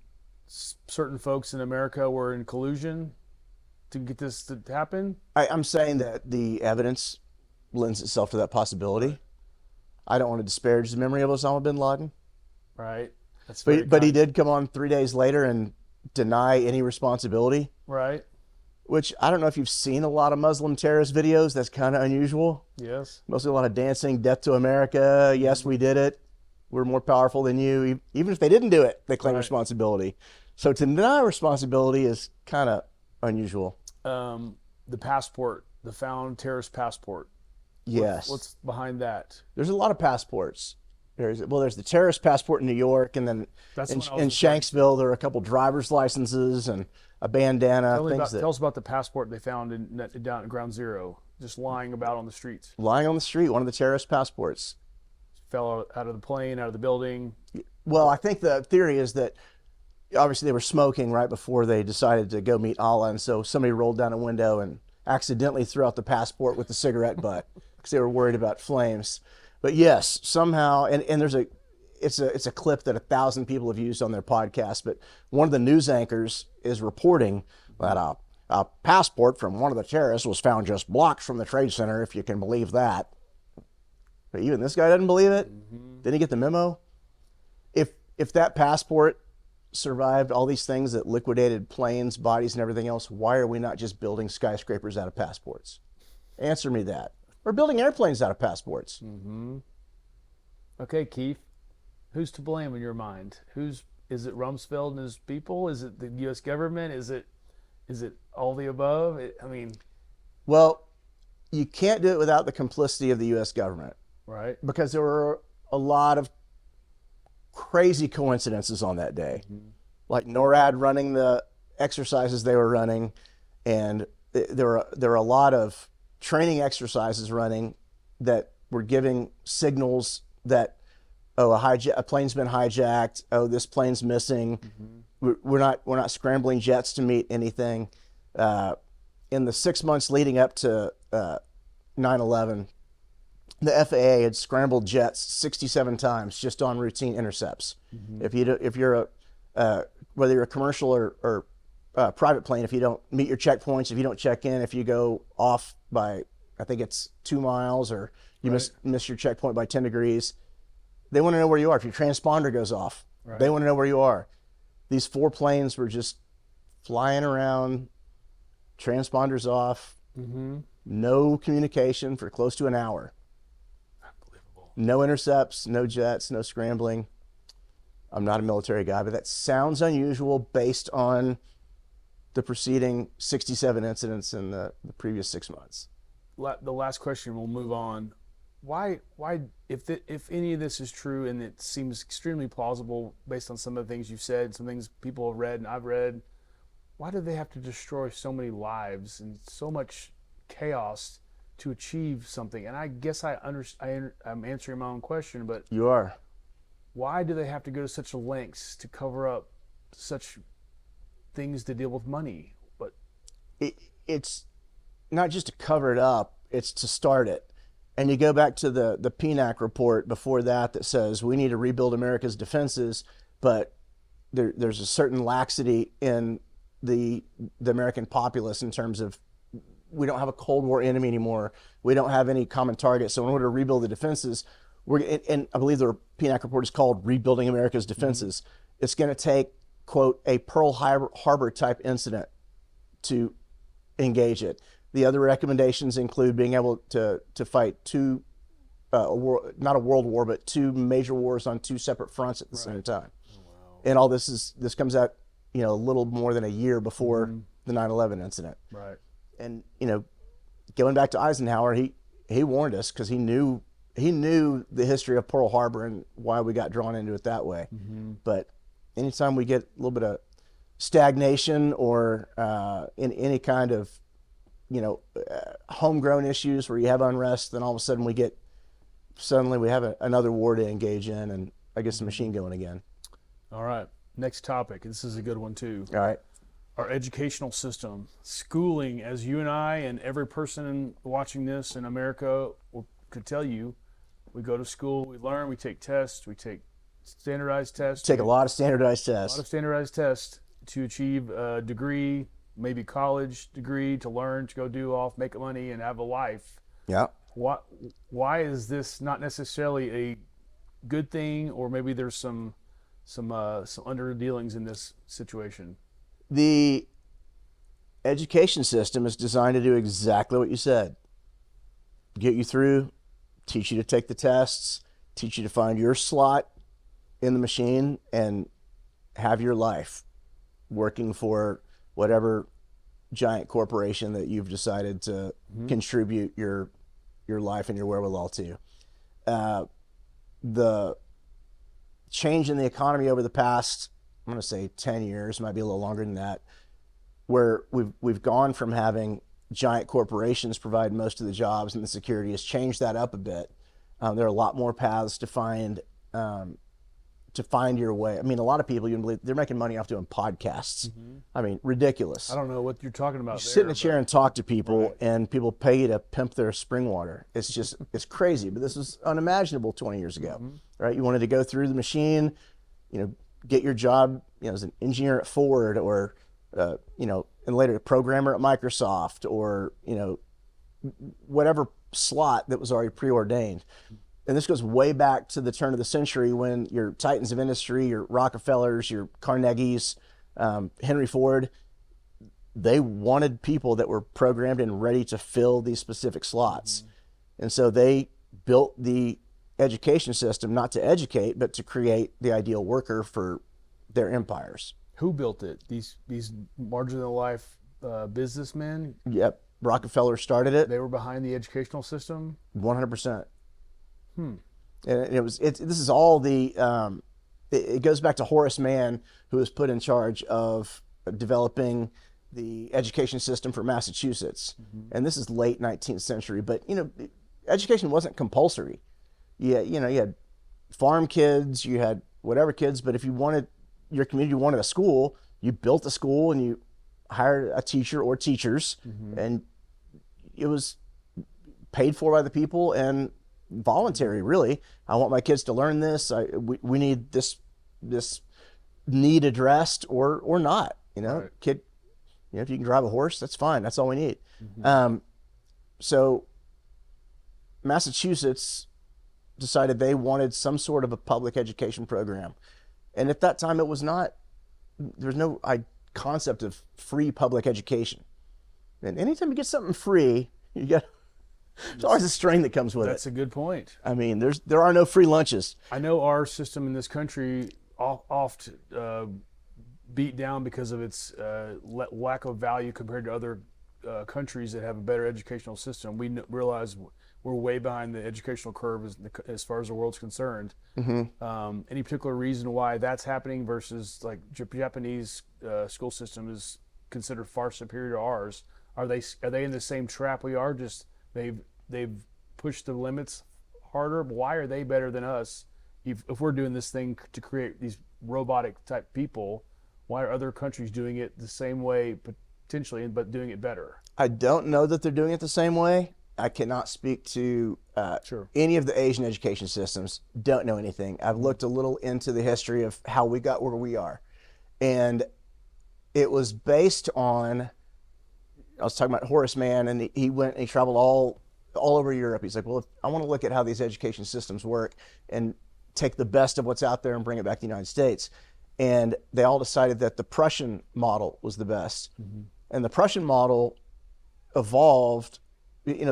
certain folks in America were in collusion to get this to happen? I'm saying that the evidence lends itself to that possibility. I don't want to disparage the memory of Osama bin Laden. Right. That's but he did come on 3 days later and deny any responsibility. Right. Which I don't know if you've seen a lot of Muslim terrorist videos. That's kind of unusual. Yes. Mostly a lot of dancing, death to America. Yes, we did it. We're more powerful than you. Even if they didn't do it, they claim responsibility. So to deny responsibility is kind of unusual. The passport, the found terrorist passport. Yes. What's behind that? There's a lot of passports. There's the terrorist passport in New York, and then in Shanksville there are a couple driver's licenses and a bandana. Tell us about the passport they found down at Ground Zero, just lying about on the streets. Lying on the street, one of the terrorist passports. Fell out of the plane, out of the building. Well, I think the theory is that obviously they were smoking right before they decided to go meet Allah, and so somebody rolled down a window and accidentally threw out the passport with the cigarette butt because they were worried about flames. But yes, somehow, and it's a clip that 1,000 people have used on their podcast. But one of the news anchors is reporting that a passport from one of the terrorists was found just blocks from the Trade Center, if you can believe that. But even this guy doesn't believe it. Didn't he get the memo? If that passport survived all these things that liquidated planes, bodies, and everything else, why are we not just building skyscrapers out of passports? Answer me that. We're building airplanes out of passports. Okay, Keith, who's to blame in your mind? Is it Rumsfeld and his people? Is it the U.S. government? Is it all the above? Well, you can't do it without the complicity of the U.S. government, Right. because there were a lot of crazy coincidences on that day, like NORAD running the exercises they were running, and there were a lot of training exercises running that were giving signals that, oh, a plane's been hijacked, oh, this plane's missing. We're not scrambling jets to meet anything. In the 6 months leading up to 9/11, the FAA had scrambled jets 67 times just on routine intercepts. If you're whether you're a commercial or private plane, if you don't meet your checkpoints, if you don't check in, if you go off by, I think it's 2 miles, or you miss your checkpoint by 10 degrees, they want to know where you are. If your transponder goes off, they want to know where you are. These 4 planes were just flying around, transponders off, no communication for close to an hour. Unbelievable. No intercepts, no jets, no scrambling. I'm not a military guy, but that sounds unusual based on the preceding 67 incidents in the previous 6 months. The last question, we'll move on. Why, if any of this is true, and it seems extremely plausible based on some of the things you've said, some things people have read and I've read, why do they have to destroy so many lives and so much chaos to achieve something? And I guess I'm answering my own question, but You are. why do they have to go to such lengths to cover up such things to deal with money? But It's not just to cover it up, it's to start it. And you go back to the PNAC report before that says we need to rebuild America's defenses, but there's a certain laxity in the American populace in terms of, we don't have a Cold War enemy anymore. We don't have any common targets. So in order to rebuild the defenses, and I believe the PNAC report is called Rebuilding America's Defenses. It's going to take, quote, a Pearl Harbor type incident to engage it. The other recommendations include being able to fight not a world war, but 2 major wars on 2 separate fronts at the same time. oh, wow. And all this comes out, a little more than a year before the 9/11 incident. Right. And going back to Eisenhower, he warned us because he knew the history of Pearl Harbor and why we got drawn into it that way. But anytime we get a little bit of stagnation or in any kind of homegrown issues where you have unrest, then all of a sudden we have another war to engage in, and I get some machine going again. All right. Next topic. This is a good one too. All right. Our educational system, schooling, as you and I and every person watching this in America could tell you, we go to school, we learn, we take tests, we take standardized tests. Take a lot of standardized tests. A lot of standardized tests to achieve a degree, maybe college degree, to learn, to go do off, make money, and have a life. Yeah. Why is this not necessarily a good thing, or maybe there's some under dealings in this situation? The education system is designed to do exactly what you said. Get you through, teach you to take the tests, teach you to find your slot in the machine, and have your life working for whatever giant corporation that you've decided to contribute your life and your wherewithal to. The change in the economy over the past, I'm going to say 10 years, might be a little longer than that, where we've gone from having giant corporations provide most of the jobs and the security, has changed that up a bit. There are a lot more paths to find your way. I mean, a lot of people, you can believe, they're making money off doing podcasts. I mean, ridiculous. I don't know what you're talking about. Sit in a chair and talk to people, and people pay you to pimp their spring water. It's crazy. But this was unimaginable 20 years ago, right? You wanted to go through the machine, get your job, as an engineer at Ford, or and later a programmer at Microsoft, or whatever slot that was already preordained. And this goes way back to the turn of the century, when your titans of industry, your Rockefellers, your Carnegies, Henry Ford, they wanted people that were programmed and ready to fill these specific slots. And so they built the education system not to educate, but to create the ideal worker for their empires. Who built it? These larger than life businessmen? Yep. Rockefeller started it. They were behind the educational system. 100%. And this is all the. It goes back to Horace Mann, who was put in charge of developing the education system for Massachusetts. And this is late 19th century. But education wasn't compulsory. You had farm kids, you had whatever kids. But if your community wanted a school, you built a school and you hired a teacher or teachers, and it was paid for by the people and voluntary, really. I want my kids to learn this. We need this need addressed or not. Right. Kid, if you can drive a horse, that's fine. That's all we need. So Massachusetts decided they wanted some sort of a public education program, and at that time there's no concept of free public education. And anytime you get something free, there's always a string that comes with it. That's a good point. I mean, there are no free lunches. I know our system in this country oft beat down because of its lack of value compared to other countries that have a better educational system. We realize we're way behind the educational curve as far as the world's concerned. Any particular reason why that's happening versus like Japanese school system is considered far superior to ours? Are they in the same trap we are? Just they've pushed the limits harder. Why are they better than us? If we're doing this thing to create these robotic type people, why are other countries doing it the same way potentially, but doing it better? I don't know that they're doing it the same way. I cannot speak to any of the Asian education systems. Don't know anything. I've looked a little into the history of how we got where we are. And it was based on, I was talking about Horace Mann, and he traveled all over Europe. He's like, well, I want to look at how these education systems work and take the best of what's out there and bring it back to the United States. And they all decided that the Prussian model was the best. And the Prussian model evolved.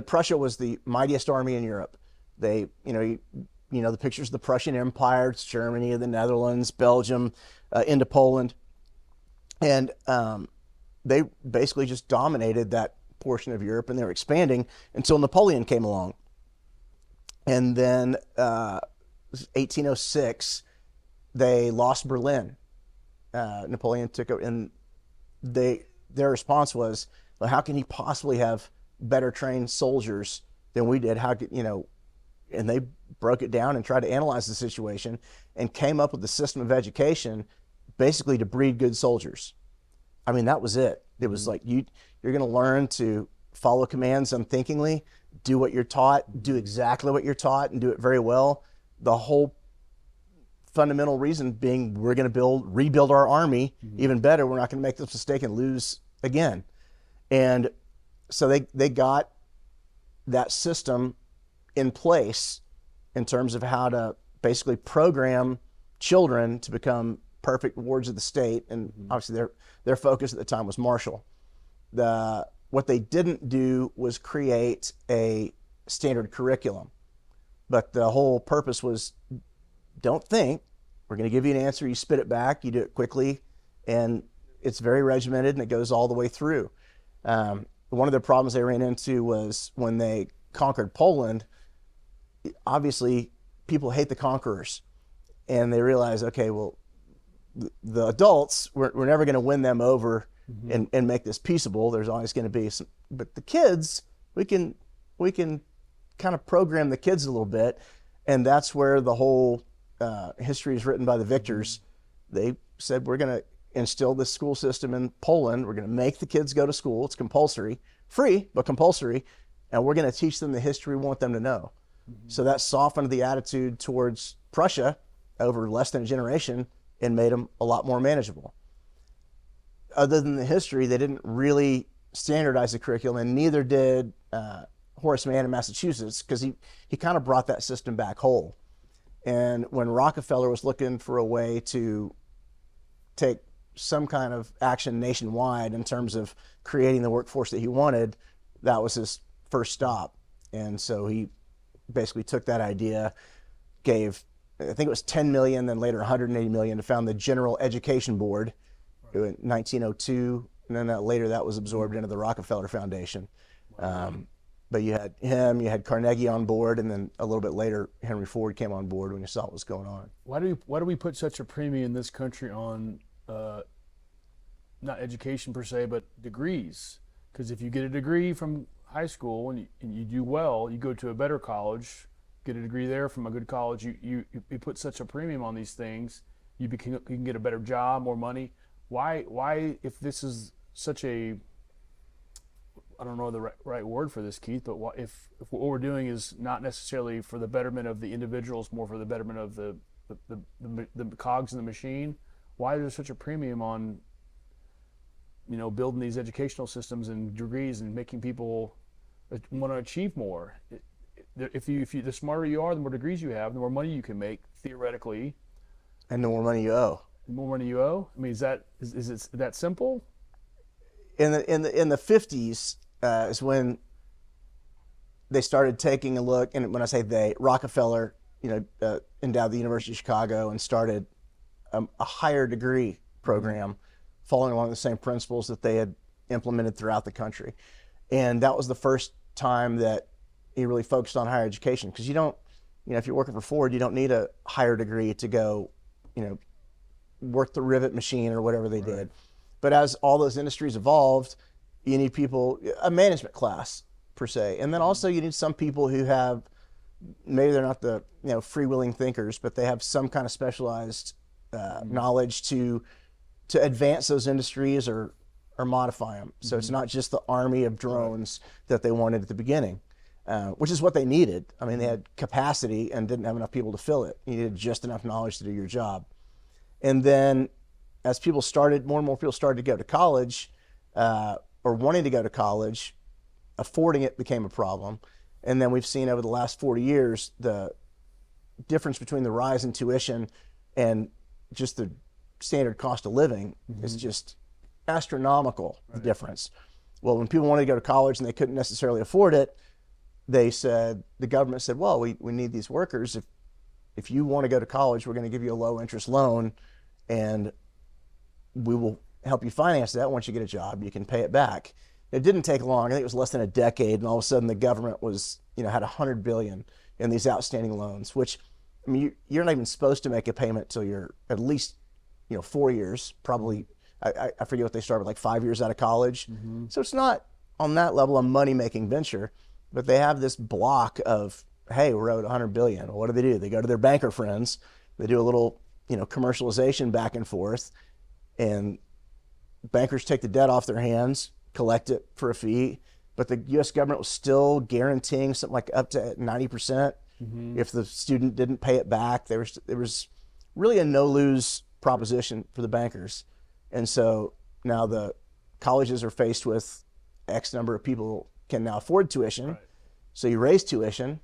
Prussia was the mightiest army in Europe. They, the pictures of the Prussian Empire, it's Germany, the Netherlands, Belgium, into Poland. And they basically just dominated that portion of Europe, and they were expanding until Napoleon came along. And then 1806, they lost Berlin. Napoleon took it, and their response was, well, how can he possibly have better trained soldiers than we did? And they broke it down and tried to analyze the situation and came up with the system of education basically to breed good soldiers. I mean, that was it. It was like, you're going to learn to follow commands unthinkingly, do what you're taught, do exactly what you're taught, and do it very well. The whole fundamental reason being, we're going to rebuild our army even better. We're not going to make this mistake and lose again. And so they got that system in place in terms of how to basically program children to become perfect wards of the state. And obviously their focus at the time was martial. What they didn't do was create a standard curriculum, but the whole purpose was, don't think, we're going to give you an answer, you spit it back, you do it quickly, and it's very regimented and it goes all the way through. One of the problems they ran into was when they conquered Poland, obviously people hate the conquerors, and they realized, okay, well, the adults, we're never going to win them over and make this peaceable. There's always going to be some, but the kids, we can kind of program the kids a little bit, and that's where the whole history is written by the victors. They said, we're going to instill this school system in Poland. We're going to make the kids go to school. It's compulsory, free, but compulsory. And we're going to teach them the history we want them to know. So that softened the attitude towards Prussia over less than a generation and made them a lot more manageable. Other than the history, they didn't really standardize the curriculum, and neither did Horace Mann in Massachusetts, because he kind of brought that system back whole. And when Rockefeller was looking for a way to take some kind of action nationwide in terms of creating the workforce that he wanted, that was his first stop. And so he basically took that idea, gave, I think it was 10 million, then later 180 million to found the General Education Board in 1902. And then later that was absorbed into the Rockefeller Foundation. But you had him, you had Carnegie on board, and then a little bit later, Henry Ford came on board when he saw what was going on. Why do we put such a premium in this country on not education per se, but degrees? Because if you get a degree from high school and you do well, you go to a better college, get a degree there from a good college. You put such a premium on these things, you can get a better job, more money. Why if this is such a, I don't know the right word for this, Keith, but if what we're doing is not necessarily for the betterment of the individuals, more for the betterment of the cogs in the machine, why is there such a premium on, building these educational systems and degrees and making people want to achieve more? If you the smarter you are, the more degrees you have, the more money you can make theoretically, And the more money you owe. the more money you owe. I mean, is it that simple? In the 50s is when they started taking a look, and when I say they, Rockefeller, endowed the University of Chicago and started a higher degree program following along the same principles that they had implemented throughout the country. And that was the first time that he really focused on higher education, because you don't, if you're working for Ford, you don't need a higher degree to go, work the rivet machine or whatever they did. But as all those industries evolved, you need people, a management class per se. And then also you need some people who have, maybe they're not the freewheeling thinkers, but they have some kind of specialized knowledge to advance those industries or modify them. So it's not just the army of drones that they wanted at the beginning, which is what they needed. I mean, they had capacity and didn't have enough people to fill it. You needed just enough knowledge to do your job. And then as more and more people started to go to college, or wanting to go to college, affording it became a problem. And then we've seen over the last 40 years, the difference between the rise in tuition and just the standard cost of living is just astronomical, the difference. Well, when people wanted to go to college and they couldn't necessarily afford it, the government said, well, we need these workers. If you want to go to college, we're going to give you a low interest loan and we will help you finance that. Once you get a job, you can pay it back. It didn't take long. I think it was less than a decade, and all of a sudden the government had $100 billion in these outstanding loans, which, I mean, you're not even supposed to make a payment till you're at least 4 years, probably. I forget what they start with, like 5 years out of college. So it's not on that level a money-making venture, but they have this block of, hey, we're owed $100 billion. Well, what do? They go to their banker friends. They do a little, commercialization back and forth, and bankers take the debt off their hands, collect it for a fee, but the U.S. government was still guaranteeing something like up to 90% if the student didn't pay it back. There was really a no-lose proposition for the bankers. And so now the colleges are faced with X number of people can now afford tuition. Right. So you raise tuition,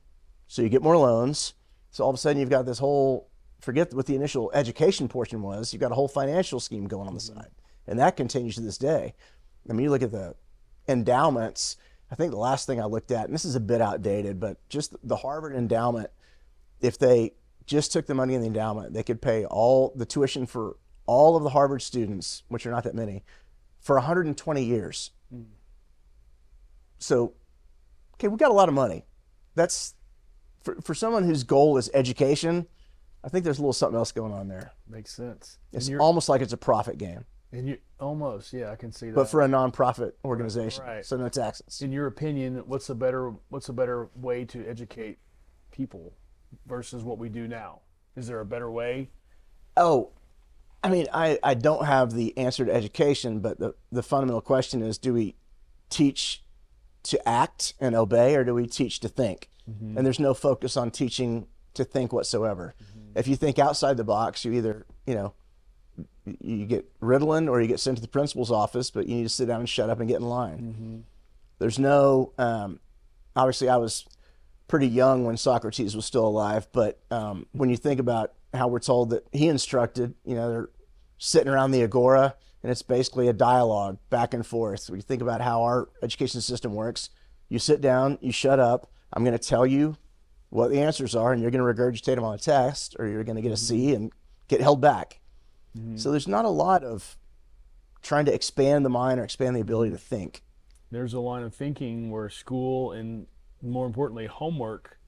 so you get more loans. So all of a sudden you've got this whole, forget what the initial education portion was, you've got a whole financial scheme going on the side. And that continues to this day. I mean, you look at the endowments. I think the last thing I looked at, and this is a bit outdated, but just the Harvard endowment, if they just took the money in the endowment, they could pay all the tuition for all of the Harvard students, which are not that many, for 120 years. So, okay, we've got a lot of money. That's, for someone whose goal is education, I think there's a little something else going on there. Makes sense. It's almost like it's a profit game. And you almost, yeah, I can see that. But for a nonprofit organization, Right. so no taxes. In your opinion, what's a better way to educate people versus what we do now? Is there a better way? Oh, I mean, I don't have the answer to education, but the fundamental question is, do we teach to act and obey, or do we teach to think? And there's no focus on teaching to think whatsoever. If you think outside the box, you either, you get Ritalin or you get sent to the principal's office, but you need to sit down and shut up and get in line. There's no, obviously I was pretty young when Socrates was still alive, but when you think about how we're told that he instructed, they're sitting around the agora and it's basically a dialogue back and forth. When you think about how our education system works, you sit down, you shut up, I'm going to tell you what the answers are and you're going to regurgitate them on a test, or you're going to get a C and get held back. So there's not a lot of trying to expand the mind or expand the ability to think. There's a line of thinking where school and, more importantly, homework,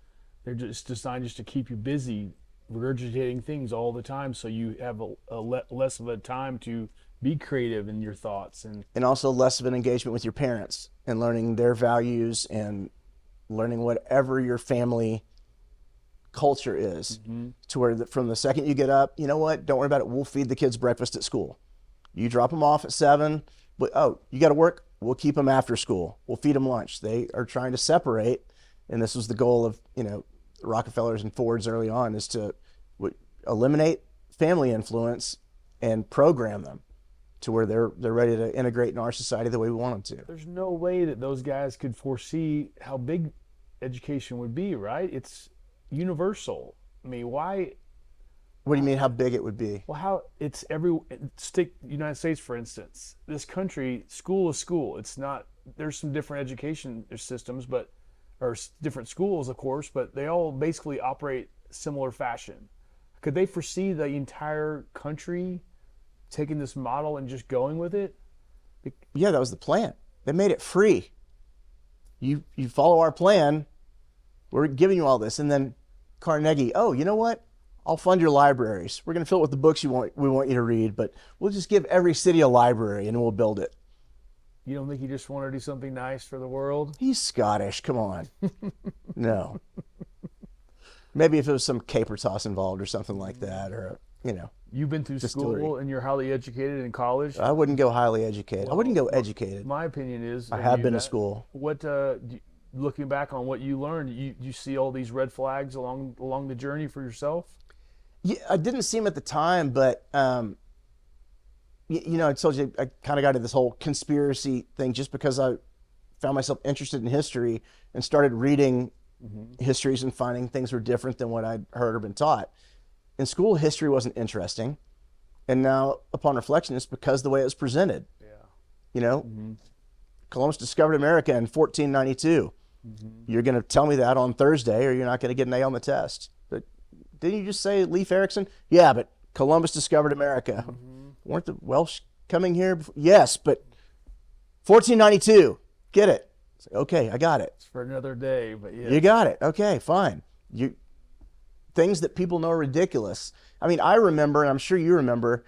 they're just designed just to keep you busy, regurgitating things all the time, so you have less of a time to be creative in your thoughts, and also less of an engagement with your parents and learning their values and learning whatever your family culture is, to where from the second you get up, you know what, don't worry about it, we'll feed the kids breakfast at school. You drop them off at 7, but you got to work, we'll keep them after school, we'll feed them lunch. They are trying to separate, and this was the goal of Rockefellers and Fords early on, is to eliminate family influence and program them to where they're ready to integrate in our society the way we want them to. There's no way that those guys could foresee how big education would be, right? It's universal. I mean, why? What do you mean how big it would be? Well, how it's stick United States, for instance. This country, school is school. It's not, there's some different education systems, or different schools, of course, but they all basically operate similar fashion. Could they foresee the entire country taking this model and just going with it? Yeah, that was the plan. They made it free. You follow our plan, we're giving you all this. And then Carnegie, you know what? I'll fund your libraries. We're going to fill it with the books we want you to read, but we'll just give every city a library and we'll build it. You don't think he just wanted to do something nice for the world? He's Scottish, come on. No. Maybe if it was some caper toss involved or something like that, or, You've been through distillery. School and you're highly educated in college? I wouldn't go highly educated. I wouldn't go educated. My opinion is... I have been to school. What, looking back on what you learned, you see all these red flags along the journey for yourself? Yeah, I didn't see them at the time, but... I told you I kind of got into this whole conspiracy thing just because I found myself interested in history and started reading histories and finding things were different than what I'd heard or been taught. In school, history wasn't interesting. And now, upon reflection, it's because the way it was presented. Yeah. Columbus discovered America in 1492. You're going to tell me that on Thursday or you're not going to get an A on the test. But didn't you just say Leif Erikson? Yeah, but Columbus discovered America. Weren't the Welsh coming here before? Yes, but 1492, get it. Okay, I got it. It's for another day, but yeah. You got it. Okay, fine. Things that people know are ridiculous. I mean, I remember, and I'm sure you remember,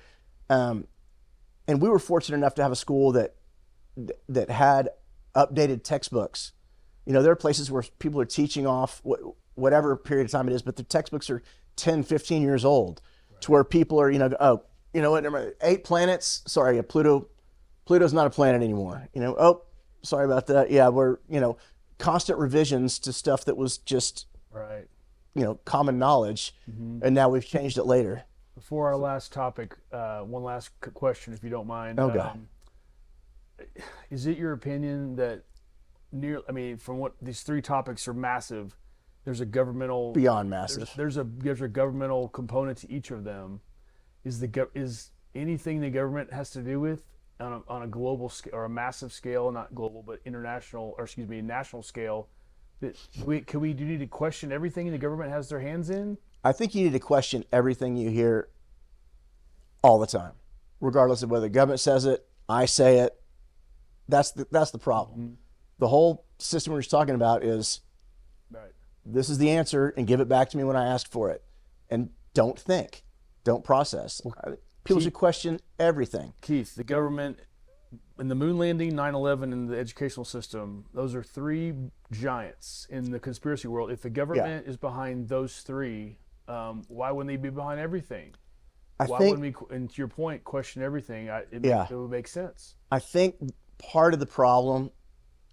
and we were fortunate enough to have a school that had updated textbooks. There are places where people are teaching off whatever period of time it is, but the textbooks are 10, 15 years old, right, to where people are, you know what, 8 planets, sorry, Pluto's not a planet anymore. Sorry about that. Yeah, we're, constant revisions to stuff that was just, right, common knowledge, and now we've changed it later. Before our last topic, one last question, if you don't mind. Oh, God. Is it your opinion that from what these 3 topics are massive, there's a governmental... Beyond massive. There's a governmental component to each of them. Is anything the government has to do with on a global scale, or a massive scale, not global, but national scale, do you need to question everything the government has their hands in? I think you need to question everything you hear all the time, regardless of whether the government says it, I say it. That's the problem. The whole system we're just talking about is, right, this is the answer, and give it back to me when I ask for it. And don't think. Don't process. People should question everything. Keith, the government, in the moon landing, 9/11, and the educational system, those are 3 giants in the conspiracy world. If the government is behind those 3, why wouldn't they be behind everything? Why wouldn't we, and to your point, question everything? It would make sense. I think part of the problem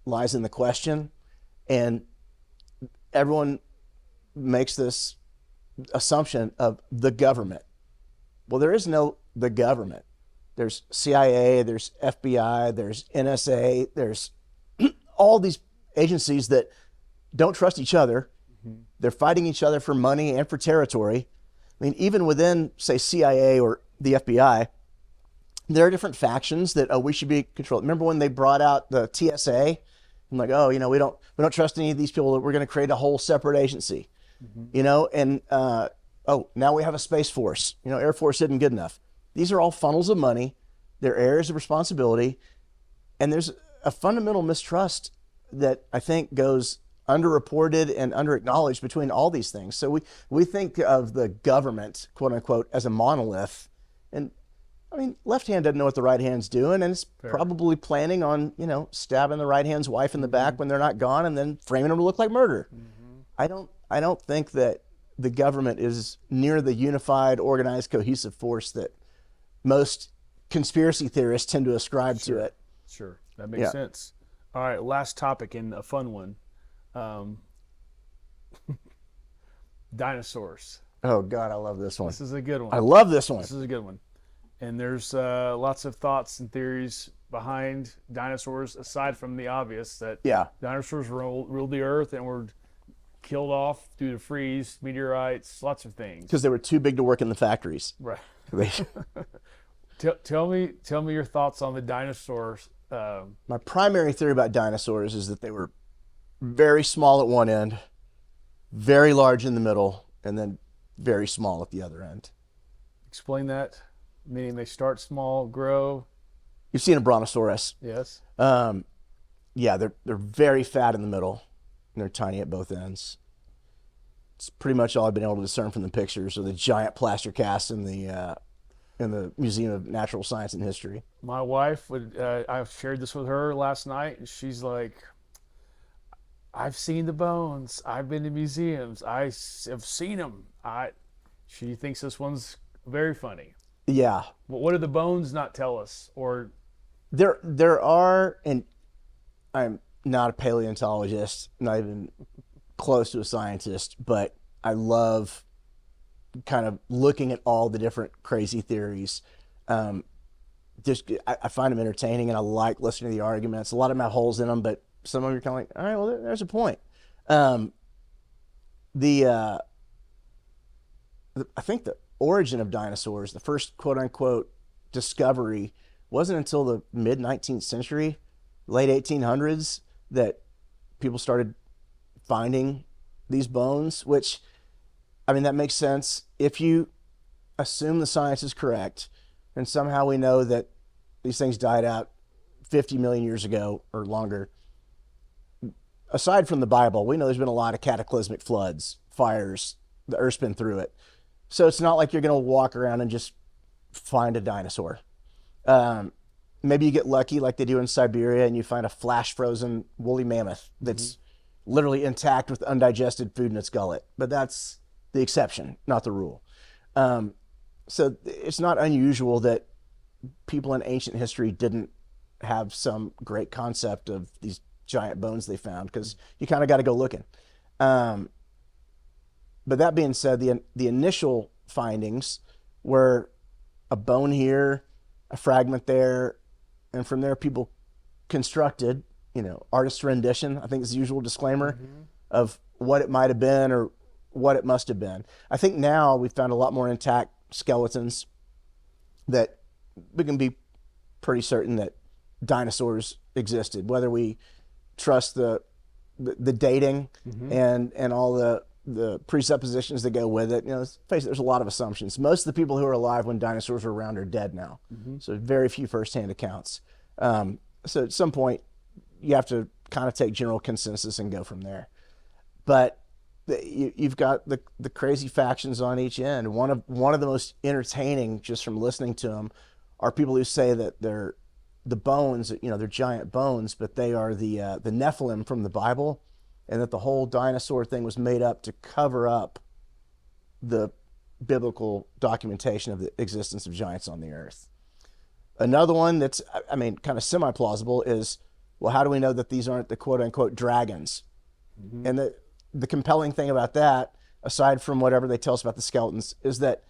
lies in the question, and everyone makes this assumption of the government. Well, there is no the government. There's CIA, there's FBI, there's NSA, there's all these agencies that don't trust each other. They're fighting each other for money and for territory. I mean, even within, say, CIA or the FBI, there are different factions that we should be controlled. Remember when they brought out the TSA? I'm like, we don't trust any of these people. We're going to create a whole separate agency, and now we have a Space Force. Air Force isn't good enough. These are all funnels of money. They're areas of responsibility. And there's a fundamental mistrust that I think goes underreported and underacknowledged between all these things. So we think of the government, quote unquote, as a monolith. And I mean, left hand doesn't know what the right hand's doing, and it's probably planning on, stabbing the right hand's wife in the back when they're not gone and then framing them to look like murder. I don't think that the government is near the unified, organized, cohesive force that most conspiracy theorists tend to ascribe to it. Sure, that makes sense. All right, last topic, and a fun one. Dinosaurs. Oh God, I love this one. This is a good one. I love this one. This is a good one. And there's lots of thoughts and theories behind dinosaurs, aside from the obvious that dinosaurs ruled the earth and were killed off due to freeze, meteorites, lots of things. Because they were too big to work in the factories. Right. Tell me your thoughts on the dinosaurs. My primary theory about dinosaurs is that they were very small at one end, very large in the middle, and then very small at the other end. Explain that. Meaning they start small, grow. You've seen a brontosaurus. Yes. They're very fat in the middle, and they're tiny at both ends. It's pretty much all I've been able to discern from the pictures or the giant plaster casts in the Museum of Natural Science and History. My wife I shared this with her last night, and she's like, I've seen the bones. I've been to museums. I have seen them. She thinks this one's very funny. Yeah. But what do the bones not tell us? Or there are, and I'm not a paleontologist, not even close to a scientist, but I love kind of looking at all the different crazy theories. I find them entertaining, and I like listening to the arguments. A lot of them have holes in them, but some of them are kind of like, all right, well, there's a point. I think the origin of dinosaurs, the first quote unquote discovery, wasn't until the mid 19th century, late 1800s, that people started finding these bones, which, I mean, that makes sense. If you assume the science is correct, and somehow we know that these things died out 50 million years ago or longer, aside from the Bible, we know there's been a lot of cataclysmic floods, fires, the earth's been through it. So it's not like you're going to walk around and just find a dinosaur. Maybe you get lucky like they do in Siberia and you find a flash frozen woolly mammoth that's literally intact with undigested food in its gullet. But that's the exception, not the rule. So it's not unusual that people in ancient history didn't have some great concept of these giant bones they found, because you kind of got to go looking. But that being said, the initial findings were a bone here, a fragment there, and from there people constructed, artist's rendition, I think is the usual disclaimer, of what it might have been or what it must have been. I think now we've found a lot more intact skeletons that we can be pretty certain that dinosaurs existed, whether we trust the dating and all the presuppositions that go with it. Let's face it, there's a lot of assumptions. Most of the people who are alive when dinosaurs were around are dead now. So very few firsthand accounts. So at some point you have to kind of take general consensus and go from there. But you've got the crazy factions on each end. One of the most entertaining, just from listening to them, are people who say that they're the bones, they're giant bones, but they are the Nephilim from the Bible, and that the whole dinosaur thing was made up to cover up the biblical documentation of the existence of giants on the earth. Another one that's, kind of semi-plausible is, well, how do we know that these aren't the quote-unquote dragons? And the compelling thing about that, aside from whatever they tell us about the skeletons, is that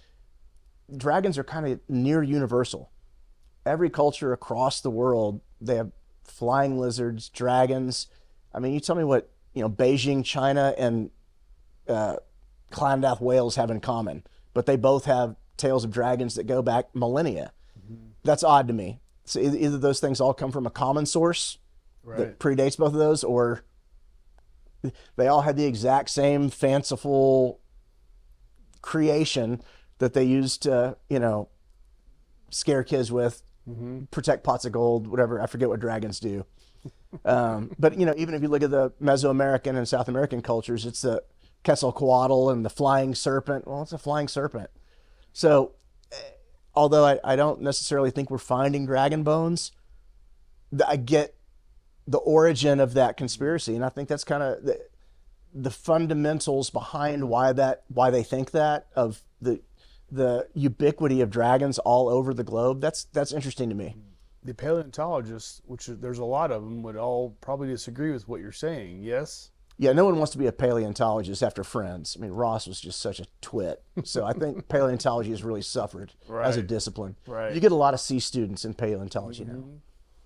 dragons are kind of near universal. Every culture across the world, they have flying lizards, dragons. You tell me what Beijing, China, and Clonmouth whales have in common, but they both have tales of dragons that go back millennia. That's odd to me. So either those things all come from a common source that predates both of those, or they all had the exact same fanciful creation that they used to, scare kids with, protect pots of gold, whatever. I forget what dragons do. But even if you look at the Mesoamerican and South American cultures, it's the Quetzalcoatl and the flying serpent. Well, it's a flying serpent. So, although I don't necessarily think we're finding dragon bones, I get the origin of that conspiracy, and I think that's kind of the fundamentals behind why they think that, of the ubiquity of dragons all over the globe. That's interesting to me. The paleontologists, which there's a lot of them, would all probably disagree with what you're saying. Yes. Yeah, no one wants to be a paleontologist after Friends. I mean, Ross was just such a twit. So I think paleontology has really suffered as a discipline. Right. You get a lot of C students in paleontology now,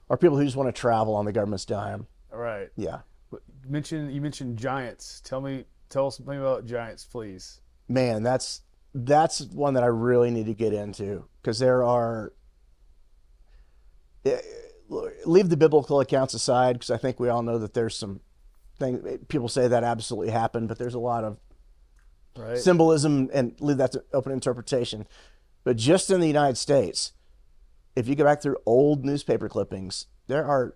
or people who just want to travel on the government's dime. Right. Yeah. But you mentioned giants. Tell us something about giants, please. Man, that's one that I really need to get into, because there are. Leave the biblical accounts aside, because I think we all know that there's some things people say that absolutely happened, but there's a lot of symbolism, and leave that to open interpretation. But just in the United States, if you go back through old newspaper clippings, there are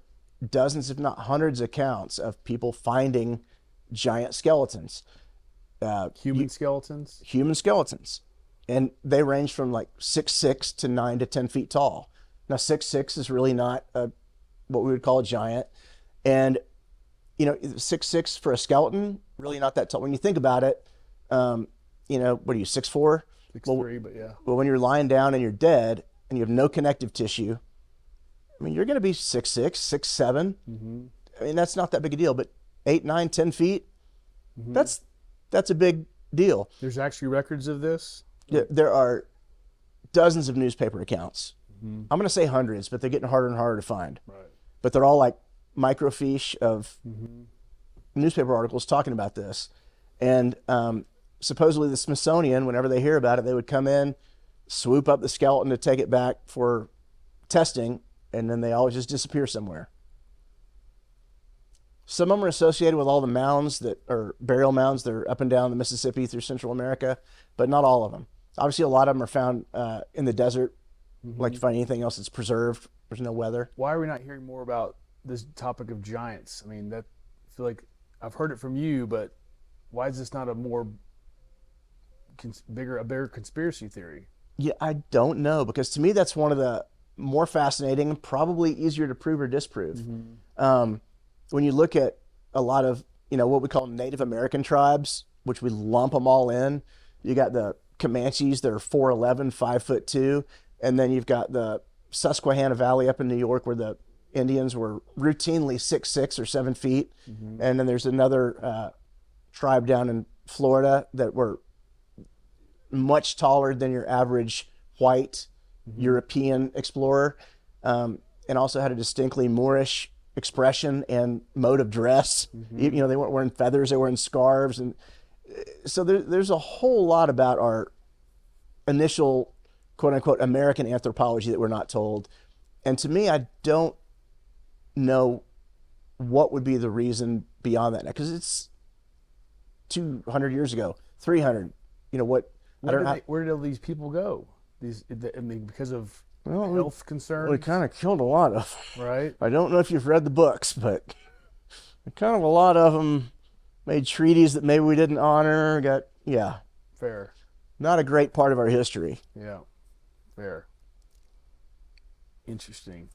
dozens, if not hundreds, of accounts of people finding giant skeletons. Human skeletons? Human skeletons. And they range from like 6'6" to 9 to 10 feet tall. Now, 6'6" is really not what we would call a giant. And, 6'6" for a skeleton, really not that tall. When you think about it, what are you, 6'4"? 6'3", but yeah. Well, when you're lying down and you're dead and you have no connective tissue, I mean, you're going to be 6'6", 6'7". I mean, that's not that big a deal. But 8, 9, 10 feet, that's a big deal. There's actually records of this? Yeah, there are dozens of newspaper accounts. I'm going to say hundreds, but they're getting harder and harder to find. Right. But they're all like microfiche of newspaper articles talking about this. And supposedly the Smithsonian, whenever they hear about it, they would come in, swoop up the skeleton to take it back for testing, and then they always just disappear somewhere. Some of them are associated with all the mounds that are burial mounds that are up and down the Mississippi through Central America, but not all of them. Obviously, a lot of them are found in the desert. Like you find anything else that's preserved, there's no weather. Why are we not hearing more about this topic of giants? I mean, I feel like I've heard it from you, but why is this not a bigger conspiracy theory? Yeah, I don't know, because to me that's one of the more fascinating and probably easier to prove or disprove. When you look at a lot of what we call Native American tribes, which we lump them all in, you got the Comanches that are 4'11", 5'2", and then you've got the Susquehanna Valley up in New York, where the Indians were routinely 6'6" or 7 feet. And then there's another tribe down in Florida that were much taller than your average white European explorer, and also had a distinctly Moorish expression and mode of dress. They weren't wearing feathers, they were wearing scarves. And so there's a whole lot about our initial quote-unquote American anthropology that we're not told. And to me, I don't know what would be the reason beyond that, because it's 200 years ago, 300. Where did all these people go? Because of health concerns? We kind of killed a lot of them. Right. I don't know if you've read the books, but kind of a lot of them made treaties that maybe we didn't honor. Fair. Not a great part of our history. Yeah. Fair. Interesting.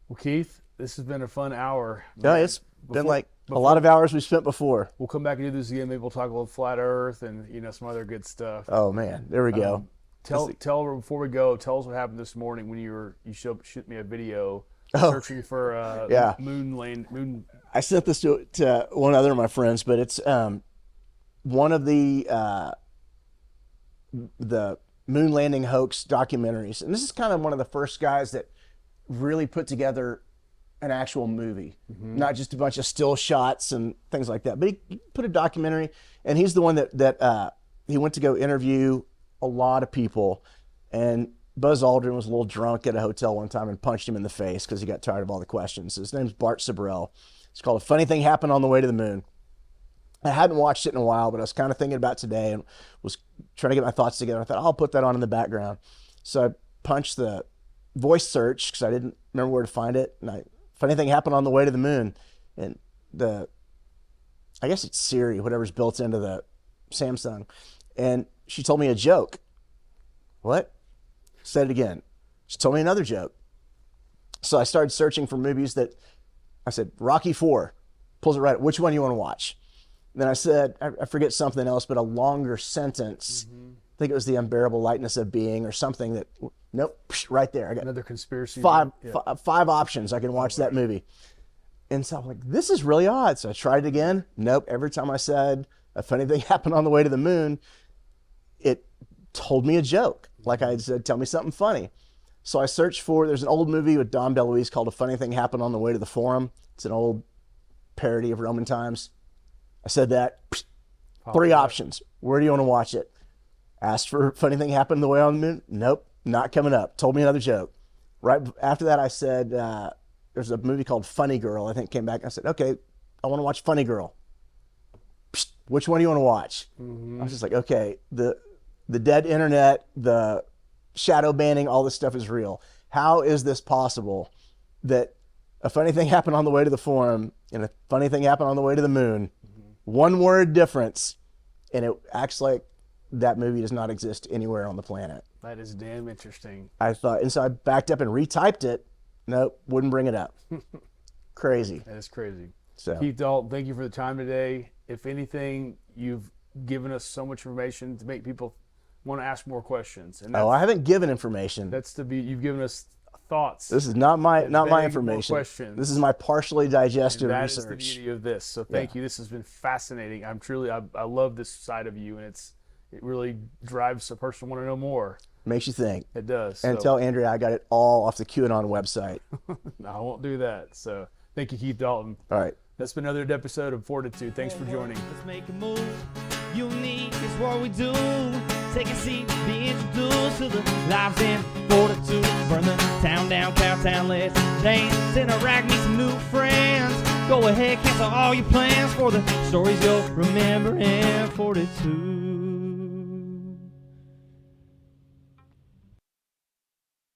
Well, Keith, this has been a fun hour. Yeah, it's been like a lot of hours we spent before. We'll come back and do this again. Maybe we'll talk a little flat Earth and some other good stuff. Oh man, there we go. Tell before we go. Tell us what happened this morning when you shoot me a video searching for moon. I sent this to one other of my friends, but it's one of the moon landing hoax documentaries, and this is kind of one of the first guys that really put together an actual movie, not just a bunch of still shots and things like that, but he put a documentary. And he's the one that he went to go interview a lot of people, and Buzz Aldrin was a little drunk at a hotel one time and punched him in the face because he got tired of all the questions. His name's Bart Sibrel. It's called A Funny Thing Happened on the Way to the Moon. I hadn't watched it in a while, but I was kind of thinking about today and was trying to get my thoughts together. I thought, I'll put that on in the background. So I punched the voice search because I didn't remember where to find it. And Funny Thing Happened on the Way to the Moon. and I guess it's Siri, whatever's built into the Samsung, and she told me a joke. What? Said it again. She told me another joke. So I started searching for movies that, I said, Rocky IV, pulls it right, which one do you want to watch? And then I said, I forget something else, but a longer sentence. I think it was The Unbearable Lightness of Being or something that, nope, right there. I got Another conspiracy. five options I can watch that movie. And so I'm like, this is really odd. So I tried it again. Nope. Every time I said a funny thing happened on the way to the moon, it told me a joke. Like I said, tell me something funny. So I searched there's an old movie with Dom DeLuise called A Funny Thing Happened on the Way to the Forum. It's an old parody of Roman times. I said that. 3 options. Where do you want to watch it? Asked for Funny Thing Happened on the Way on the Moon. Nope. Not coming up. Told me another joke. Right after that, I said, there's a movie called Funny Girl, I think, came back. I said, okay, I want to watch Funny Girl. Psst, which one do you want to watch? I was just like, okay, the dead internet, the shadow banning, all this stuff is real. How is this possible that a funny thing happened on the way to the forum and a funny thing happened on the way to the moon? 1 word difference, and it acts like that movie does not exist anywhere on the planet. That is damn interesting. I thought, and so I backed up and retyped it. Nope, wouldn't bring it up. Crazy. That is crazy. So Keith Dalton, thank you for the time today. If anything, you've given us so much information to make people want to ask more questions. And I haven't given information. you've given us thoughts. This is not my More information. questions. This is my partially digested That is research. the beauty of this. So thank you. This has been fascinating. I love this side of you, and it really drives a person to want to know more. Makes you think. It does. And So tell Andrea I got it all off the QAnon website. I won't do that. So thank you, Keith Dalton. All right. That's been another episode of FORTitude. Thanks for joining. Let's make a move. Unique is what we do. Take a seat, be introduced to the lives in FORTitude. Burn the town down, Cowtown, let's dance, interact, meet some new friends. Go ahead, cancel all your plans for the stories you'll remember in FORTitude.